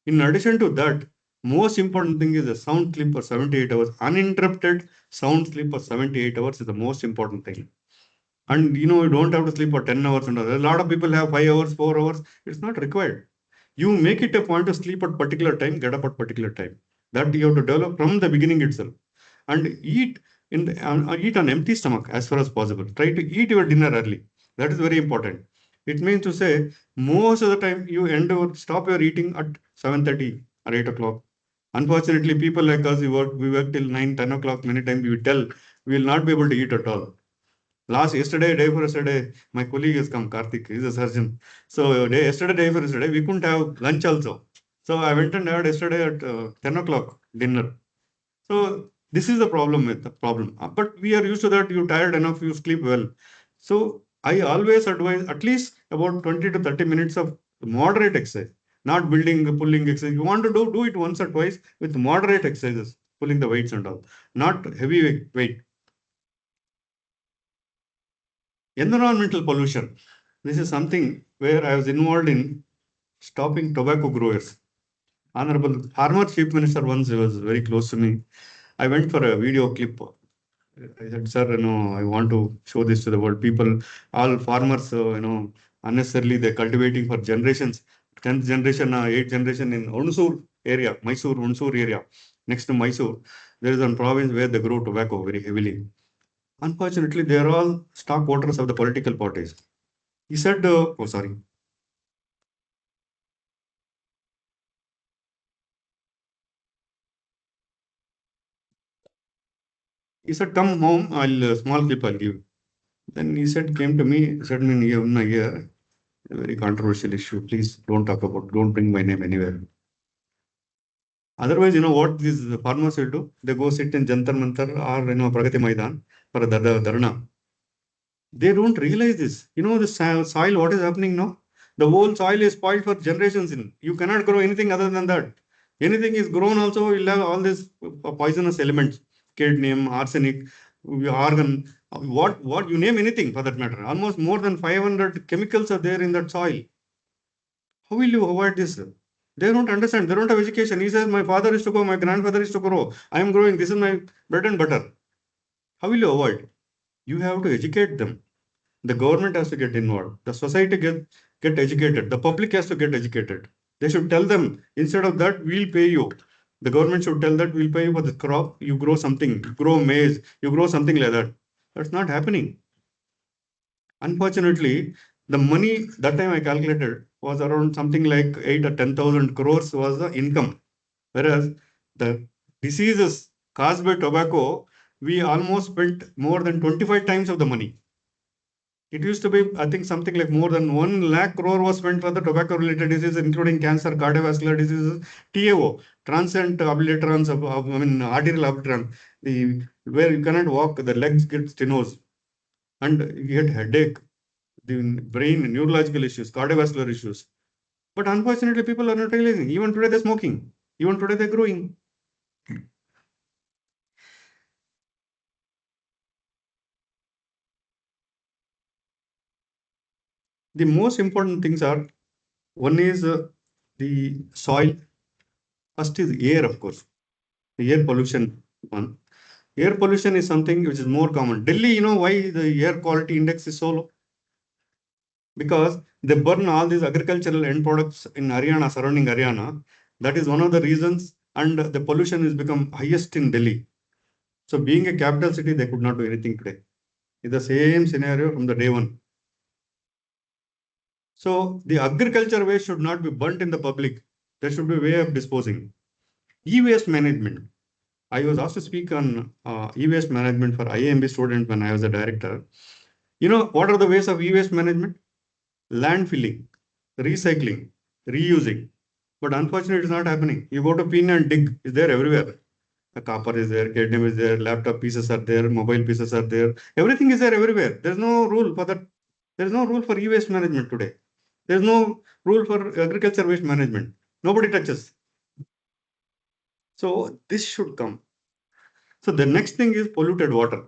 In addition to that, most important thing is a sound sleep for 78 hours. Uninterrupted sound sleep for 78 hours is the most important thing. And you don't have to sleep for 10 hours. And a lot of people have 5 hours, 4 hours. It's not required. You make it a point to sleep at particular time, get up at particular time. That you have to develop from the beginning itself. And eat on empty stomach as far as possible. Try to eat your dinner early. That is very important. It means to say most of the time you stop your eating at 7:30 or 8 o'clock. Unfortunately, people like us, we work till 9, 10 o'clock. Many times we tell we will not be able to eat at all. Day for yesterday, my colleague has come, Karthik, he's a surgeon. So day for yesterday, we couldn't have lunch also. So I went and had yesterday at 10 o'clock dinner. So this is the problem with the problem. But we are used to that. You're tired enough, you sleep well. So I always advise at least about 20 to 30 minutes of moderate exercise, not building, pulling exercise. You want to do it once or twice with moderate exercises, pulling the weights and all, not heavy weight. Environmental pollution. This is something where I was involved in stopping tobacco growers. Honorable former Chief Minister once was very close to me. I went for a video clip. I said, sir, I want to show this to the world. People, all farmers, unnecessarily they're cultivating for generations. 10th generation, 8th generation in Hunsur area, Mysore, Hunsur area, next to Mysore. There is one province where they grow tobacco very heavily. Unfortunately, they are all stock voters of the political parties. He said, oh, sorry. He said, come home, I'll small clip I'll give. Then he said, came to me, said, me, here. a very controversial issue. Please don't talk about, don't bring my name anywhere. Otherwise, what these farmers will do? They go sit in Jantar Mantar or Pragati Maidan for a dharna. They don't realize this. The soil, what is happening now? The whole soil is spoiled for generations. You cannot grow anything other than that. Anything is grown also will have all these poisonous elements, cadmium, arsenic, argon, what you name anything for that matter. Almost more than 500 chemicals are there in that soil. How will you avoid this? They don't understand. They don't have education. He says, my father is to grow, my grandfather is to grow. I am growing. This is my bread and butter. How will you avoid? You have to educate them. The government has to get involved. The society get educated. The public has to get educated. They should tell them, instead of that, we'll pay you. The government should tell that we'll pay you for the crop. You grow something, you grow maize, you grow something like that. That's not happening. Unfortunately, the money that time I calculated was around something like 8 or 10,000 crores was the income. Whereas the diseases caused by tobacco, we almost spent more than 25 times of the money. It used to be, I think, something like more than 1 lakh crore was spent for the tobacco related diseases, including cancer, cardiovascular diseases, TAO, transient obliterans arterial obliterans, where you cannot walk, the legs get stenosed and you get headache, the brain, neurological issues, cardiovascular issues. But unfortunately, people are not realizing. Even today, they're smoking. Even today, they're growing. The most important things are, one is the soil. First is air, of course. The air pollution one. Air pollution is something which is more common. Delhi, why the air quality index is so low? Because they burn all these agricultural end products in Haryana, surrounding Haryana. That is one of the reasons, and the pollution has become highest in Delhi. So being a capital city, they could not do anything today. It's the same scenario from the day one. So the agriculture waste should not be burnt in the public. There should be a way of disposing. E-waste management. I was asked to speak on e-waste management for IAMB student when I was a director. What are the ways of e-waste management? Landfilling, recycling, reusing. But unfortunately, it's not happening. You go to pin and dig, it's there everywhere. The copper is there, cadmium is there, laptop pieces are there, mobile pieces are there. Everything is there everywhere. There's no rule for that. There's no rule for e-waste management today. There's no rule for agriculture waste management. Nobody touches. So this should come. So the next thing is polluted water.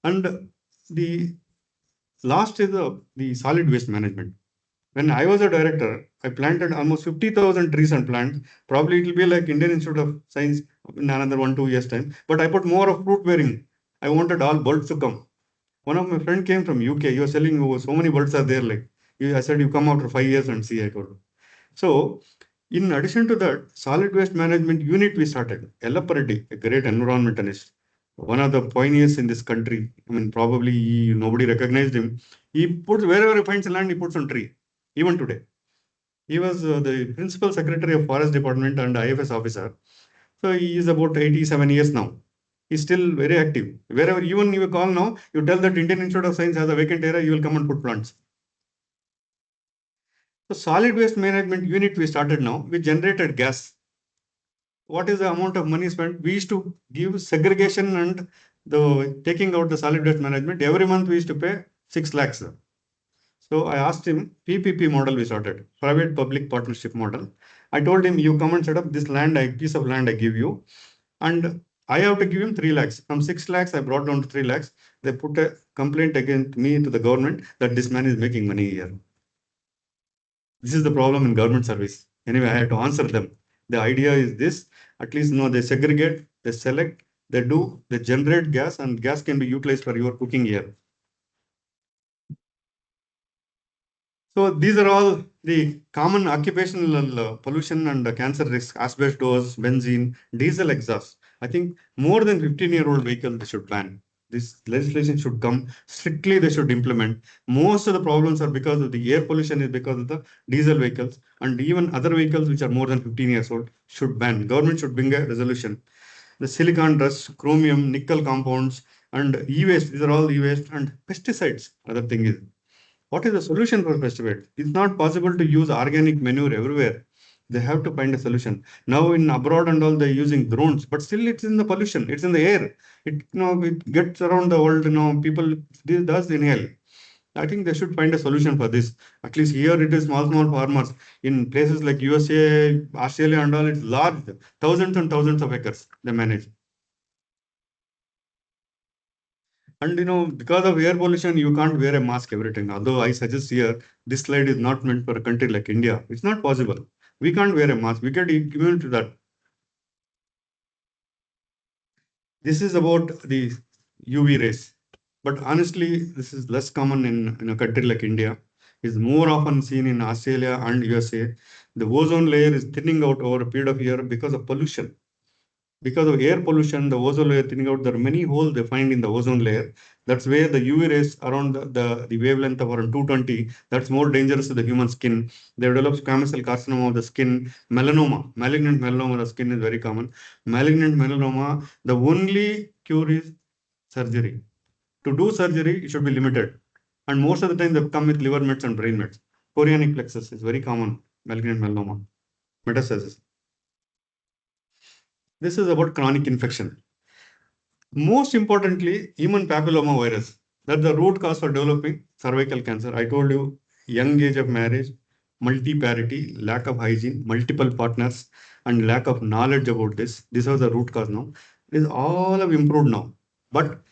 And the last is the solid waste management. When I was a director, I planted almost 50,000 trees and plants. Probably it will be like Indian Institute of Science in another 1-2 years time. But I put more of fruit bearing. I wanted all birds to come. One of my friend came from UK. He was telling, oh, so many birds are there. I said, you come after 5 years and see. I told him. So in addition to that, solid waste management unit we started. Elaparati, a great environmentalist, one of the pioneers in this country. Probably nobody recognized him. He puts, wherever he finds land, he puts on tree. Even today. He was the principal secretary of Forest Department and IFS officer. So he is about 87 years now. He's still very active. Wherever even you call now, you tell that Indian Institute of Science has a vacant area, you will come and put plants. So solid waste management unit we started now. We generated gas. What is the amount of money spent? We used to give segregation and the taking out the solid waste management. Every month we used to pay 6 lakhs. So I asked him, PPP model we started, private public partnership model. I told him, you come and set up this land, piece of land I give you. And I have to give him 3 lakhs. From 6 lakhs, I brought down to 3 lakhs. They put a complaint against me to the government that this man is making money here. This is the problem in government service. Anyway, I had to answer them. The idea is this, at least they segregate, they select, they generate gas, and gas can be utilized for your cooking here. So these are all the common occupational pollution and cancer risks: asbestos, benzene, diesel exhaust. I think more than 15-year-old vehicles they should ban. This legislation should come strictly. They should implement. Most of the problems are because of the air pollution is because of the diesel vehicles, and even other vehicles which are more than 15 years old should ban. Government should bring a resolution. The silicon dust, chromium, nickel compounds, and e-waste. These are all e-waste and pesticides. Other thing is What is the solution for pesticides? It's not possible to use organic manure everywhere. They have to find a solution. Now in abroad and all they're using drones, but still it's in the pollution. It's in the air. It gets around the world. People this does inhale. I think they should find a solution for this. At least here it is small farmers. In places like USA, Australia and all, it's large, thousands and thousands of acres they manage. And because of air pollution, you can't wear a mask every time. Although I suggest here, this slide is not meant for a country like India. It's not possible. We can't wear a mask. We get immune to that. This is about the UV rays. But honestly, this is less common in a country like India. It's more often seen in Australia and USA. The ozone layer is thinning out over a period of year because of pollution. Because of air pollution, the ozone layer thinning out, there are many holes they find in the ozone layer. That's where the UV rays around the wavelength of around 220, that's more dangerous to the human skin. They develop squamous cell carcinoma of the skin, melanoma, malignant melanoma of the skin is very common. Malignant melanoma, the only cure is surgery. To do surgery, it should be limited. And most of the time, they come with liver mets and brain mets. Chorionic plexus is very common, malignant melanoma, metastasis. This is about chronic infection. Most importantly, human papilloma virus. That's the root cause for developing cervical cancer. I told you, young age of marriage, multiparity, lack of hygiene, multiple partners, and lack of knowledge about this. These are the root cause now. This all have improved now. But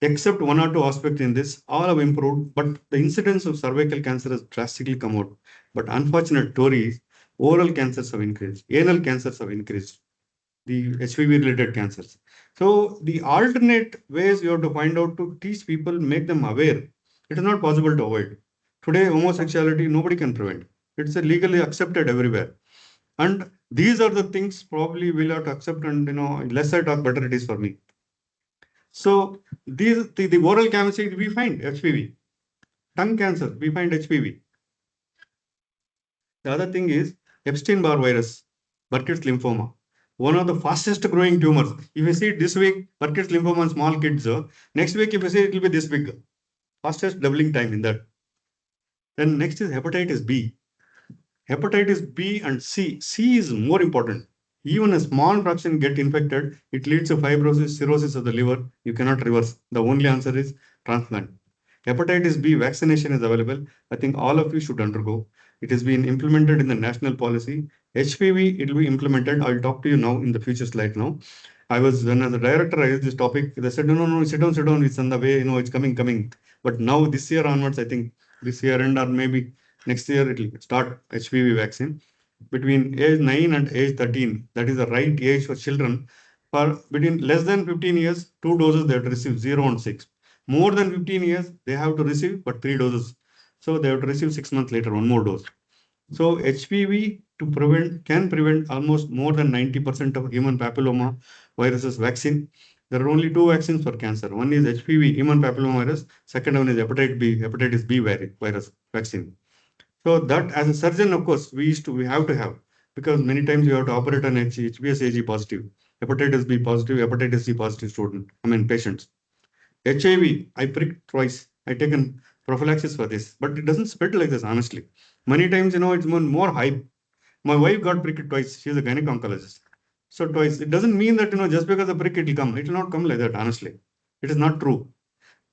except one or two aspects in this, all have improved. But the incidence of cervical cancer has drastically come out. But unfortunate story is oral cancers have increased, anal cancers have increased, the HPV related cancers. So the alternate ways you have to find out to teach people, make them aware. It is not possible to avoid. Today, homosexuality, nobody can prevent. It's legally accepted everywhere. And these are the things probably we'll have to accept, and less I talk, better it is for me. So the oral cancer, we find HPV. Tongue cancer, we find HPV. The other thing is Epstein-Barr virus, Burkitt's lymphoma, one of the fastest growing tumors. If you see it this week, Burkitt's lymphoma in small kids, next week if you see it will be this big, fastest doubling time in that. Then next is hepatitis B. Hepatitis B and C. C is more important. Even a small fraction get infected, it leads to fibrosis, cirrhosis of the liver. You cannot reverse. The only answer is transplant. Hepatitis B vaccination is available. I think all of you should undergo. It has been implemented in the national policy. HPV, it will be implemented. I'll talk to you now in the future slide now. When as a director, I used this topic. They said, no, sit down. It's on the way. It's coming. But now this year onwards, I think this year end or maybe next year, it will start HPV vaccine. Between age 9 and age 13, that is the right age for children. For between less than 15 years, 2 doses they have to receive, 0 and 6. More than 15 years, they have to receive but 3 doses. So they have to receive 6 months later, one more dose. So HPV can prevent almost more than 90% of human papilloma viruses vaccine. There are only 2 vaccines for cancer. One is HPV, human papilloma virus. Second one is hepatitis B virus vaccine. So that as a surgeon, of course, we have to have, because many times you have to operate on HBsAg positive, hepatitis B positive, hepatitis C positive patients. HIV, I pricked twice. I taken prophylaxis for this, but it doesn't spread like this, honestly. Many times, it's more hype. My wife got pricked twice. She's a gynec oncologist. So twice. It doesn't mean that, just because the prick it will come. It will not come like that, honestly. It is not true.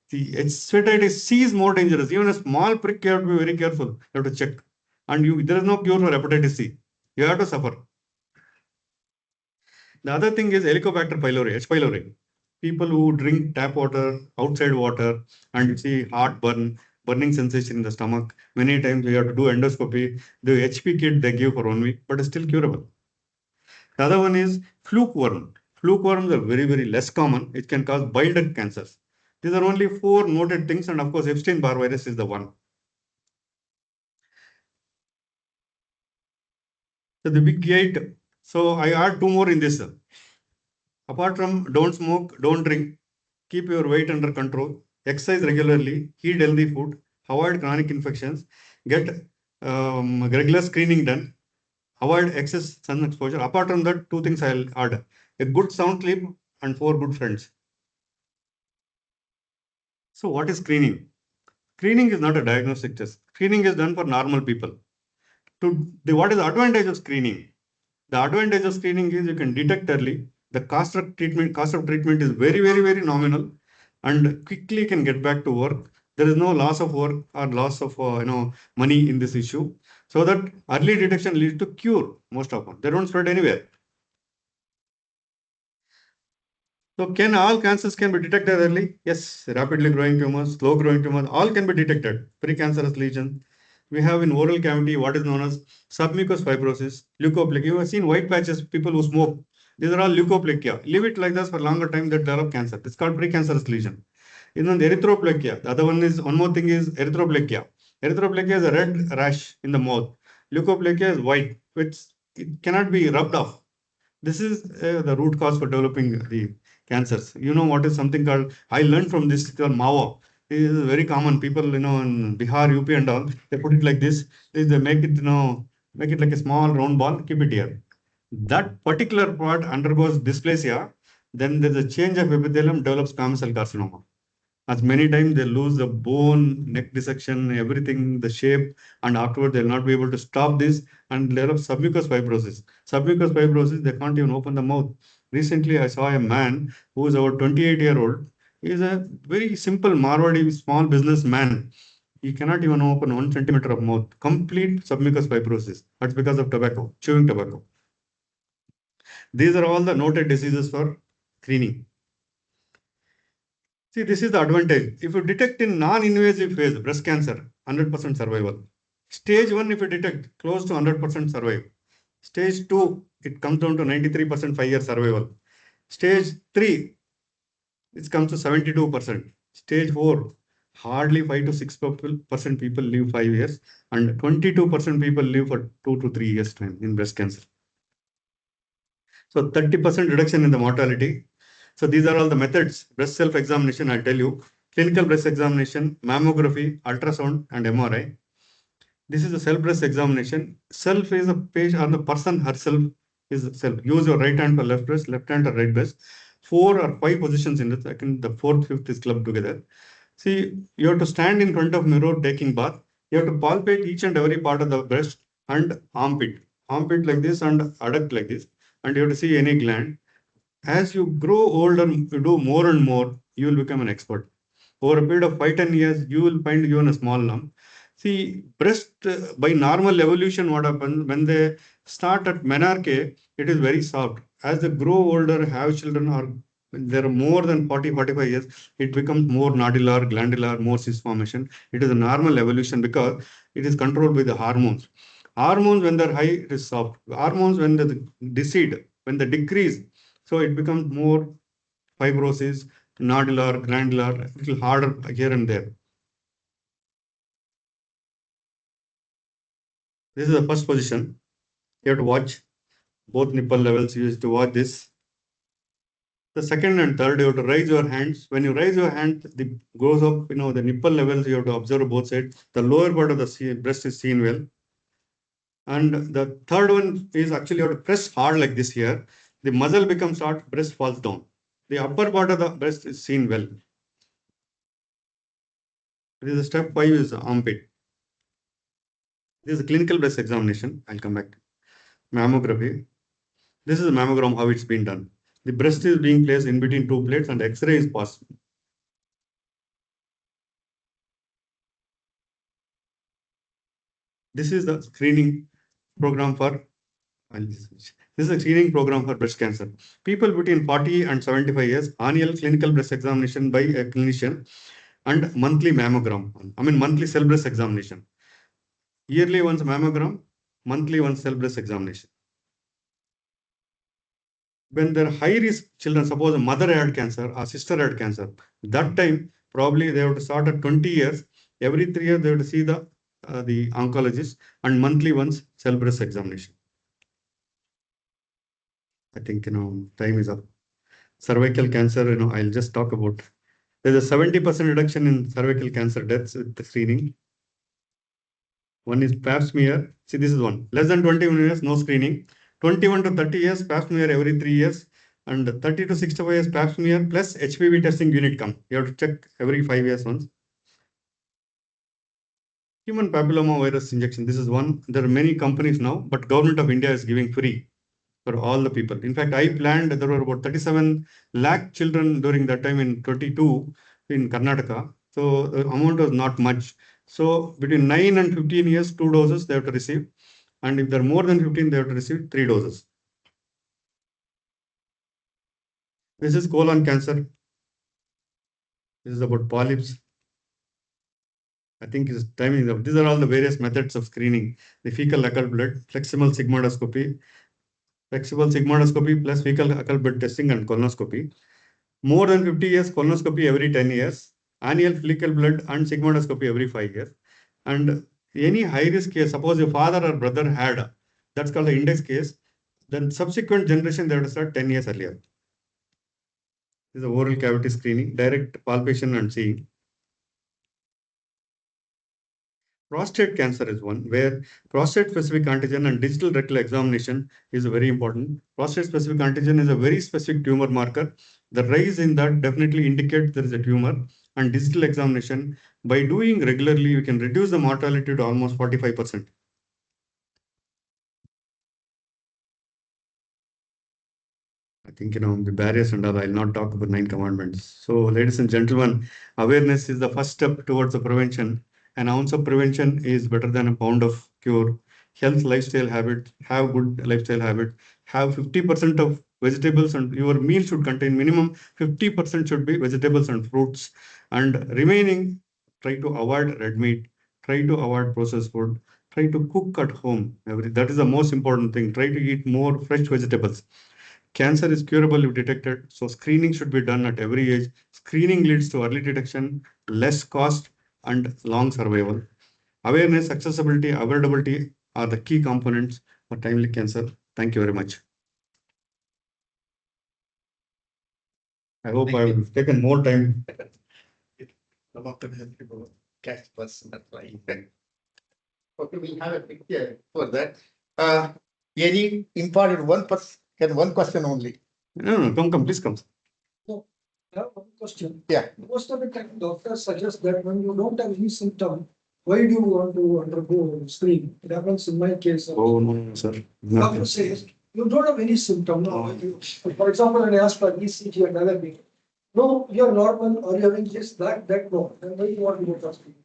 The hepatitis C is more dangerous. Even a small prick, you have to be very careful. You have to check. And there is no cure for hepatitis C. You have to suffer. The other thing is Helicobacter pylori, H. pylori. People who drink tap water, outside water, and you see heartburn, burning sensation in the stomach. Many times we have to do endoscopy. The HP kit they give for 1 week, but it's still curable. The other one is fluke worm. Fluke worms are very, very less common. It can cause bile duct cancers. These are only 4 noted things, and of course, Epstein-Barr virus is the one. So the big 8. So I add 2 more in this. Apart from don't smoke, don't drink, keep your weight under control, exercise regularly, eat healthy food, avoid chronic infections, get regular screening done, avoid excess sun exposure. Apart from that, 2 things I'll add: a good sound sleep and 4 good friends. So what is screening? Screening is not a diagnostic test. Screening is done for normal people. What is the advantage of screening? The advantage of screening is you can detect early. The cost of treatment is very, very, very nominal, and quickly can get back to work. There is no loss of work or loss of money in this issue. So that early detection leads to cure most often. They don't spread anywhere. So can all cancers can be detected early? Yes, rapidly growing tumors, slow growing tumors, all can be detected. Precancerous lesions. We have in oral cavity what is known as submucous fibrosis, leukoplegia. You have seen white patches, people who smoke. These are all leukoplegia. Leave it like this for longer time, they develop cancer. It's called precancerous lesion. And then the erythroplegia. The other one more thing is erythroplegia. Erythroplegia is a red rash in the mouth. Leukoplegia is white, which it cannot be rubbed off. This is the root cause for developing the cancers. You know what is something called, I learned from this called Mawa. It is very common. People, in Bihar, UP and all, they put it like this. They make it, make it like a small round ball, keep it here. That particular part undergoes dysplasia, then there's a change of epithelium, develops squamous cell carcinoma. As many times they lose the bone, neck dissection, everything, the shape, and afterward they'll not be able to stop this and develop submucous fibrosis. Submucous fibrosis, they can't even open the mouth. Recently, I saw a man who is about 28-year-old. He is a very simple Marwadi small businessman. He cannot even open 1 centimeter of mouth. Complete submucous fibrosis. That's because of tobacco, chewing tobacco. These are all the noted diseases for screening. See, this is the advantage. If you detect in non-invasive phase, breast cancer, 100% survival. Stage 1, if you detect, close to 100% survive. Stage 2, it comes down to 93% 5-year survival. Stage 3, it comes to 72%. Stage 4, hardly 5 to 6% people live 5 years, and 22% people live for 2 to 3 years time in breast cancer. So 30% reduction in the mortality. So these are all the methods. Breast self-examination, I'll tell you. Clinical breast examination, mammography, ultrasound, and MRI. This is a self-breast examination. Self is a patient or the person herself is self. Use your right hand for left breast, left hand or right breast. 4 or 5 positions in it. I think the 4th, 5th is clubbed together. See, you have to stand in front of mirror taking bath. You have to palpate each and every part of the breast and armpit. Armpit like this and adduct like this. And you have to see any gland. As you grow older, you do more and more, you will become an expert. Over a period of 5-10 years, you will find you in a small lump. See, breast by normal evolution, what happens when they start at menarche, it is very soft. As they grow older, have children, or there are more than 40-45 years, it becomes more nodular, glandular, more cyst formation. It is a normal evolution because it is controlled by the hormones. Hormones, when they're high, it is soft. Hormones, when they decede, when they decrease, so it becomes more fibrosis, nodular, glandular, a little harder here and there. This is the first position. You have to watch both nipple levels. You have to watch this. The second and third, you have to raise your hands. When you raise your hand, the goes up, the nipple levels, you have to observe both sides. The lower part of the breast is seen well. And the third one is actually you have to press hard like this here. The muscle becomes hard, breast falls down. The upper part of the breast is seen well. This is step 5 is armpit. This is a clinical breast examination. I'll come back to mammography. This is a mammogram, how it's been done. The breast is being placed in between 2 plates and X-ray is passed. This is the screening program for this is a screening program for breast cancer. People between 40 and 75 years, annual clinical breast examination by a clinician and monthly mammogram. Monthly cell breast examination. Yearly once mammogram, monthly once cell breast examination. When they're high risk children, suppose a mother had cancer or sister had cancer, that time probably they have to start at 20 years. Every 3 years they have to see the oncologist and monthly once cell breast examination. I think time is up. Cervical cancer, I'll just talk about. There's a 70% reduction in cervical cancer deaths with the screening. One is pap smear. See, this is one. Less than 21 years, no screening. 21 to 30 years, pap smear every 3 years. And 30 to 65 years, pap smear plus HPV testing unit come. You have to check every 5 years once. Human papilloma virus injection. This is one. There are many companies now, but government of India is giving free for all the people. In fact, I planned, there were about 37 lakh children during that time in 22 in Karnataka. So the amount was not much. So between 9 and 15 years, 2 doses they have to receive. And if they're more than 15, they have to receive 3 doses. This is colon cancer. This is about polyps. I think it's timing. These are all the various methods of screening. The fecal occult blood, flexible sigmoidoscopy plus fecal occult blood testing and colonoscopy. More than 50 years, colonoscopy every 10 years, annual fecal blood and sigmoidoscopy every 5 years. And any high risk case, suppose your father or brother had, that's called the index case, then subsequent generation they have to start 10 years earlier. This is the oral cavity screening, direct palpation and seeing. Prostate cancer is one where prostate specific antigen and digital rectal examination is very important. Prostate specific antigen is a very specific tumor marker. The rise in that definitely indicates there is a tumor, and digital examination by doing regularly, we can reduce the mortality to almost 45%. I think, the barriers and all, I'll not talk about 9 commandments. So, ladies and gentlemen, awareness is the first step towards the prevention. An ounce of prevention is better than a pound of cure. Health lifestyle habit, have good lifestyle habit, have 50% of vegetables, and your meal should contain minimum 50% should be vegetables and fruits. And remaining, try to avoid red meat, try to avoid processed food, try to cook at home. That is the most important thing. Try to eat more fresh vegetables. Cancer is curable if detected, so screening should be done at every age. Screening leads to early detection, less cost, and long survival. Awareness, accessibility, avoidability are the key components for timely cancer. Thank you very much. I hope I've taken more time. Some of them have to go catch person, that's why. Okay, we'll have a picture for that. Any important one question only. No, come, please come. No, I have one question. Yeah. Most of the time, doctors suggest that when you don't have any symptom, why do you want to undergo screening? It happens in my case. Oh, no, sir. Doctor says you don't have any symptom. No. For example, when I ask for ECG and other things, no, you're normal or you're having this, that, no. And why do you want to go for screening?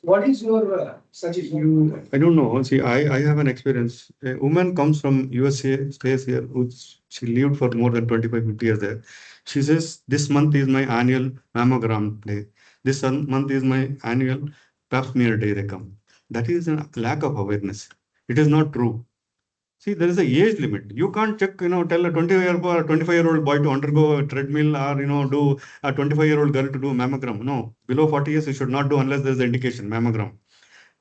What is your suggestion? I don't know. See, I have an experience. A woman comes from USA, stays here, she lived for more than 25, 50 years there. She says, this month is my annual mammogram day. This month is my annual pap smear day, they come. That is a lack of awareness. It is not true. See, there is a age limit. You can't check, tell a 25-year-old boy to undergo a treadmill or, do a 25-year-old girl to do mammogram. No, below 40 years, you should not do unless there's an indication, mammogram.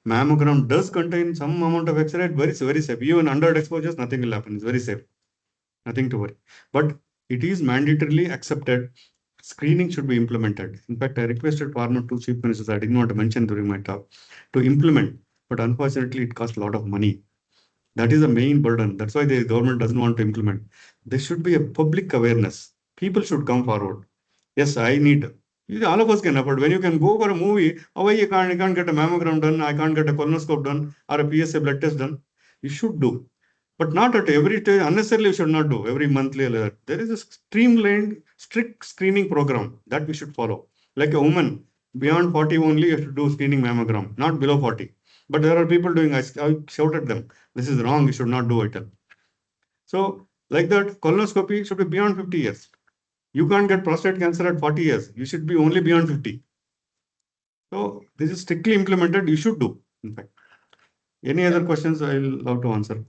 Mammogram does contain some amount of X-ray, very safe. Even under exposures, nothing will happen. It's very safe. Nothing to worry. But it is mandatorily accepted. Screening should be implemented. In fact, I requested former 2 chief ministers, I didn't want to mention during my talk, to implement. But unfortunately, it costs a lot of money. That is the main burden. That's why the government doesn't want to implement. There should be a public awareness. People should come forward. Yes, I need. All of us can afford. When you can go for a movie, oh, you can't get a mammogram done, I can't get a colonoscope done, or a PSA blood test done. You should do. But not at every time, unnecessarily you should not do, every monthly. There is a streamlined, strict screening program that we should follow. Like a woman, beyond 40 only, you should do screening mammogram, not below 40. But there are people doing, I shout at them, this is wrong, you should not do it. So, like that, colonoscopy should be beyond 50 years. You can't get prostate cancer at 40 years. You should be only beyond 50. So, this is strictly implemented, you should do, in fact. Any other questions I'll love to answer.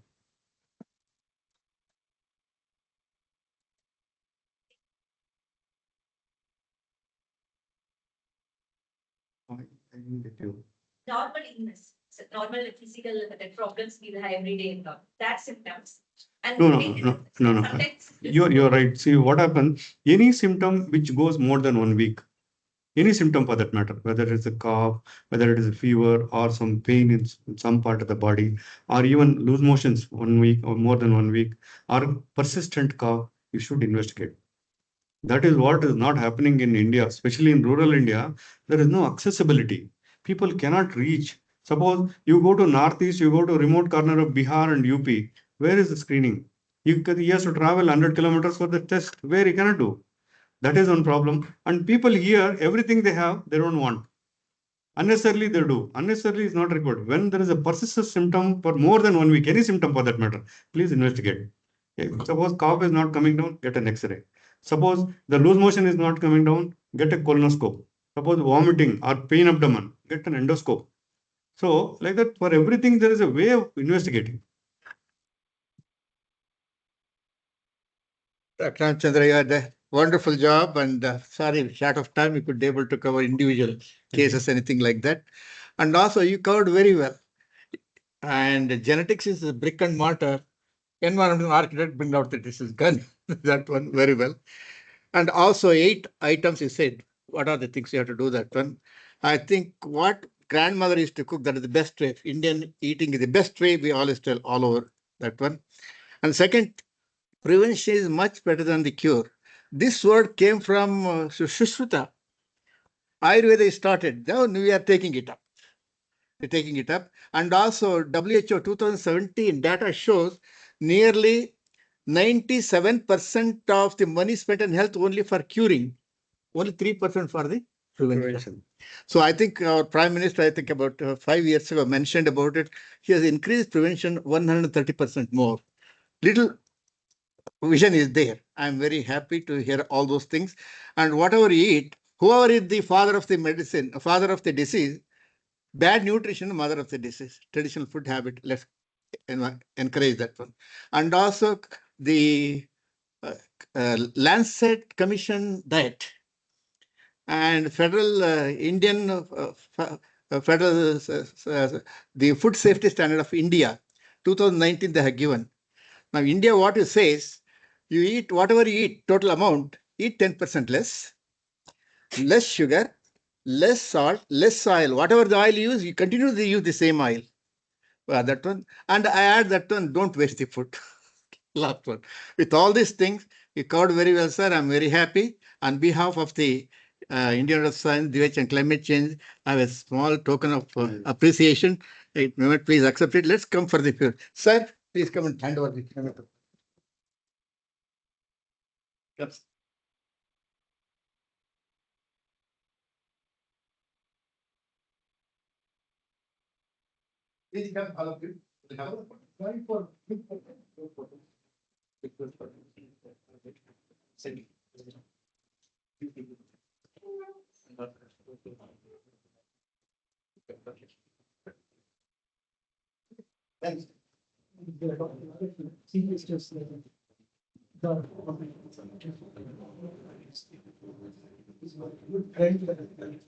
I didn't get you. Normal illness, so normal physical problems we have every day in that symptoms. And No. You're right. See what happens. Any symptom which goes more than 1 week, any symptom for that matter, whether it's a cough, whether it is a fever or some pain in some part of the body, or even loose motions 1 week or more than 1 week, or persistent cough, you should investigate. That is what is not happening in India, especially in rural India. There is no accessibility. People cannot reach. Suppose you go to Northeast, you go to remote corner of Bihar and UP. Where is the screening? He has to travel 100 kilometers for the test, where he cannot do. That is one problem. And people here, everything they have, they don't want. Unnecessarily they do. Unnecessarily is not required. When there is a persistent symptom for more than 1 week, any symptom for that matter, please investigate. Suppose cough is not coming down, get an X-ray. Suppose the loose motion is not coming down, get a colonoscope. Suppose vomiting or pain abdomen, get an endoscope. So like that, for everything there is a way of investigating. Dr. Ramachandra, you had a wonderful job, and sorry, short of time, you could be able to cover individual cases, anything like that. And also, you covered very well. And genetics is a brick and mortar. Environmental architect bring out that this is gun. That one very well. And also 8 items you said. What are the things you have to do that one? I think what grandmother used to cook, that is the best way. Indian eating is the best way. We always tell all over that one. And second, prevention is much better than the cure. This word came from Shushruta. Ayurveda started. Now we are taking it up. We're taking it up. And also WHO 2017 data shows nearly 97% of the money spent on health only for curing, only 3% for the prevention. So I think our Prime Minister, I think about 5 years ago, mentioned about it. He has increased prevention 130% more. Little vision is there. I'm very happy to hear all those things. And whatever you eat, whoever is the father of the medicine, father of the disease, bad nutrition, mother of the disease. Traditional food habit, let's encourage that one. And also the Lancet Commission diet and federal Indian federal the food safety standard of India, 2019 they have given. Now India, what it says, you eat whatever you eat, total amount, eat 10% less sugar, less salt, less oil. Whatever the oil you use, you continue to use the same oil. That one. And I add that one, don't waste the food. Last one. With all these things, you covered very well, sir. I'm very happy. On behalf of the Indian Institute of Science, DH and Climate Change, I have a small token of appreciation. Please accept it. Let's come for the field. Sir, please come and hand over the camera. Yes. Please come, all of you. Thanks. The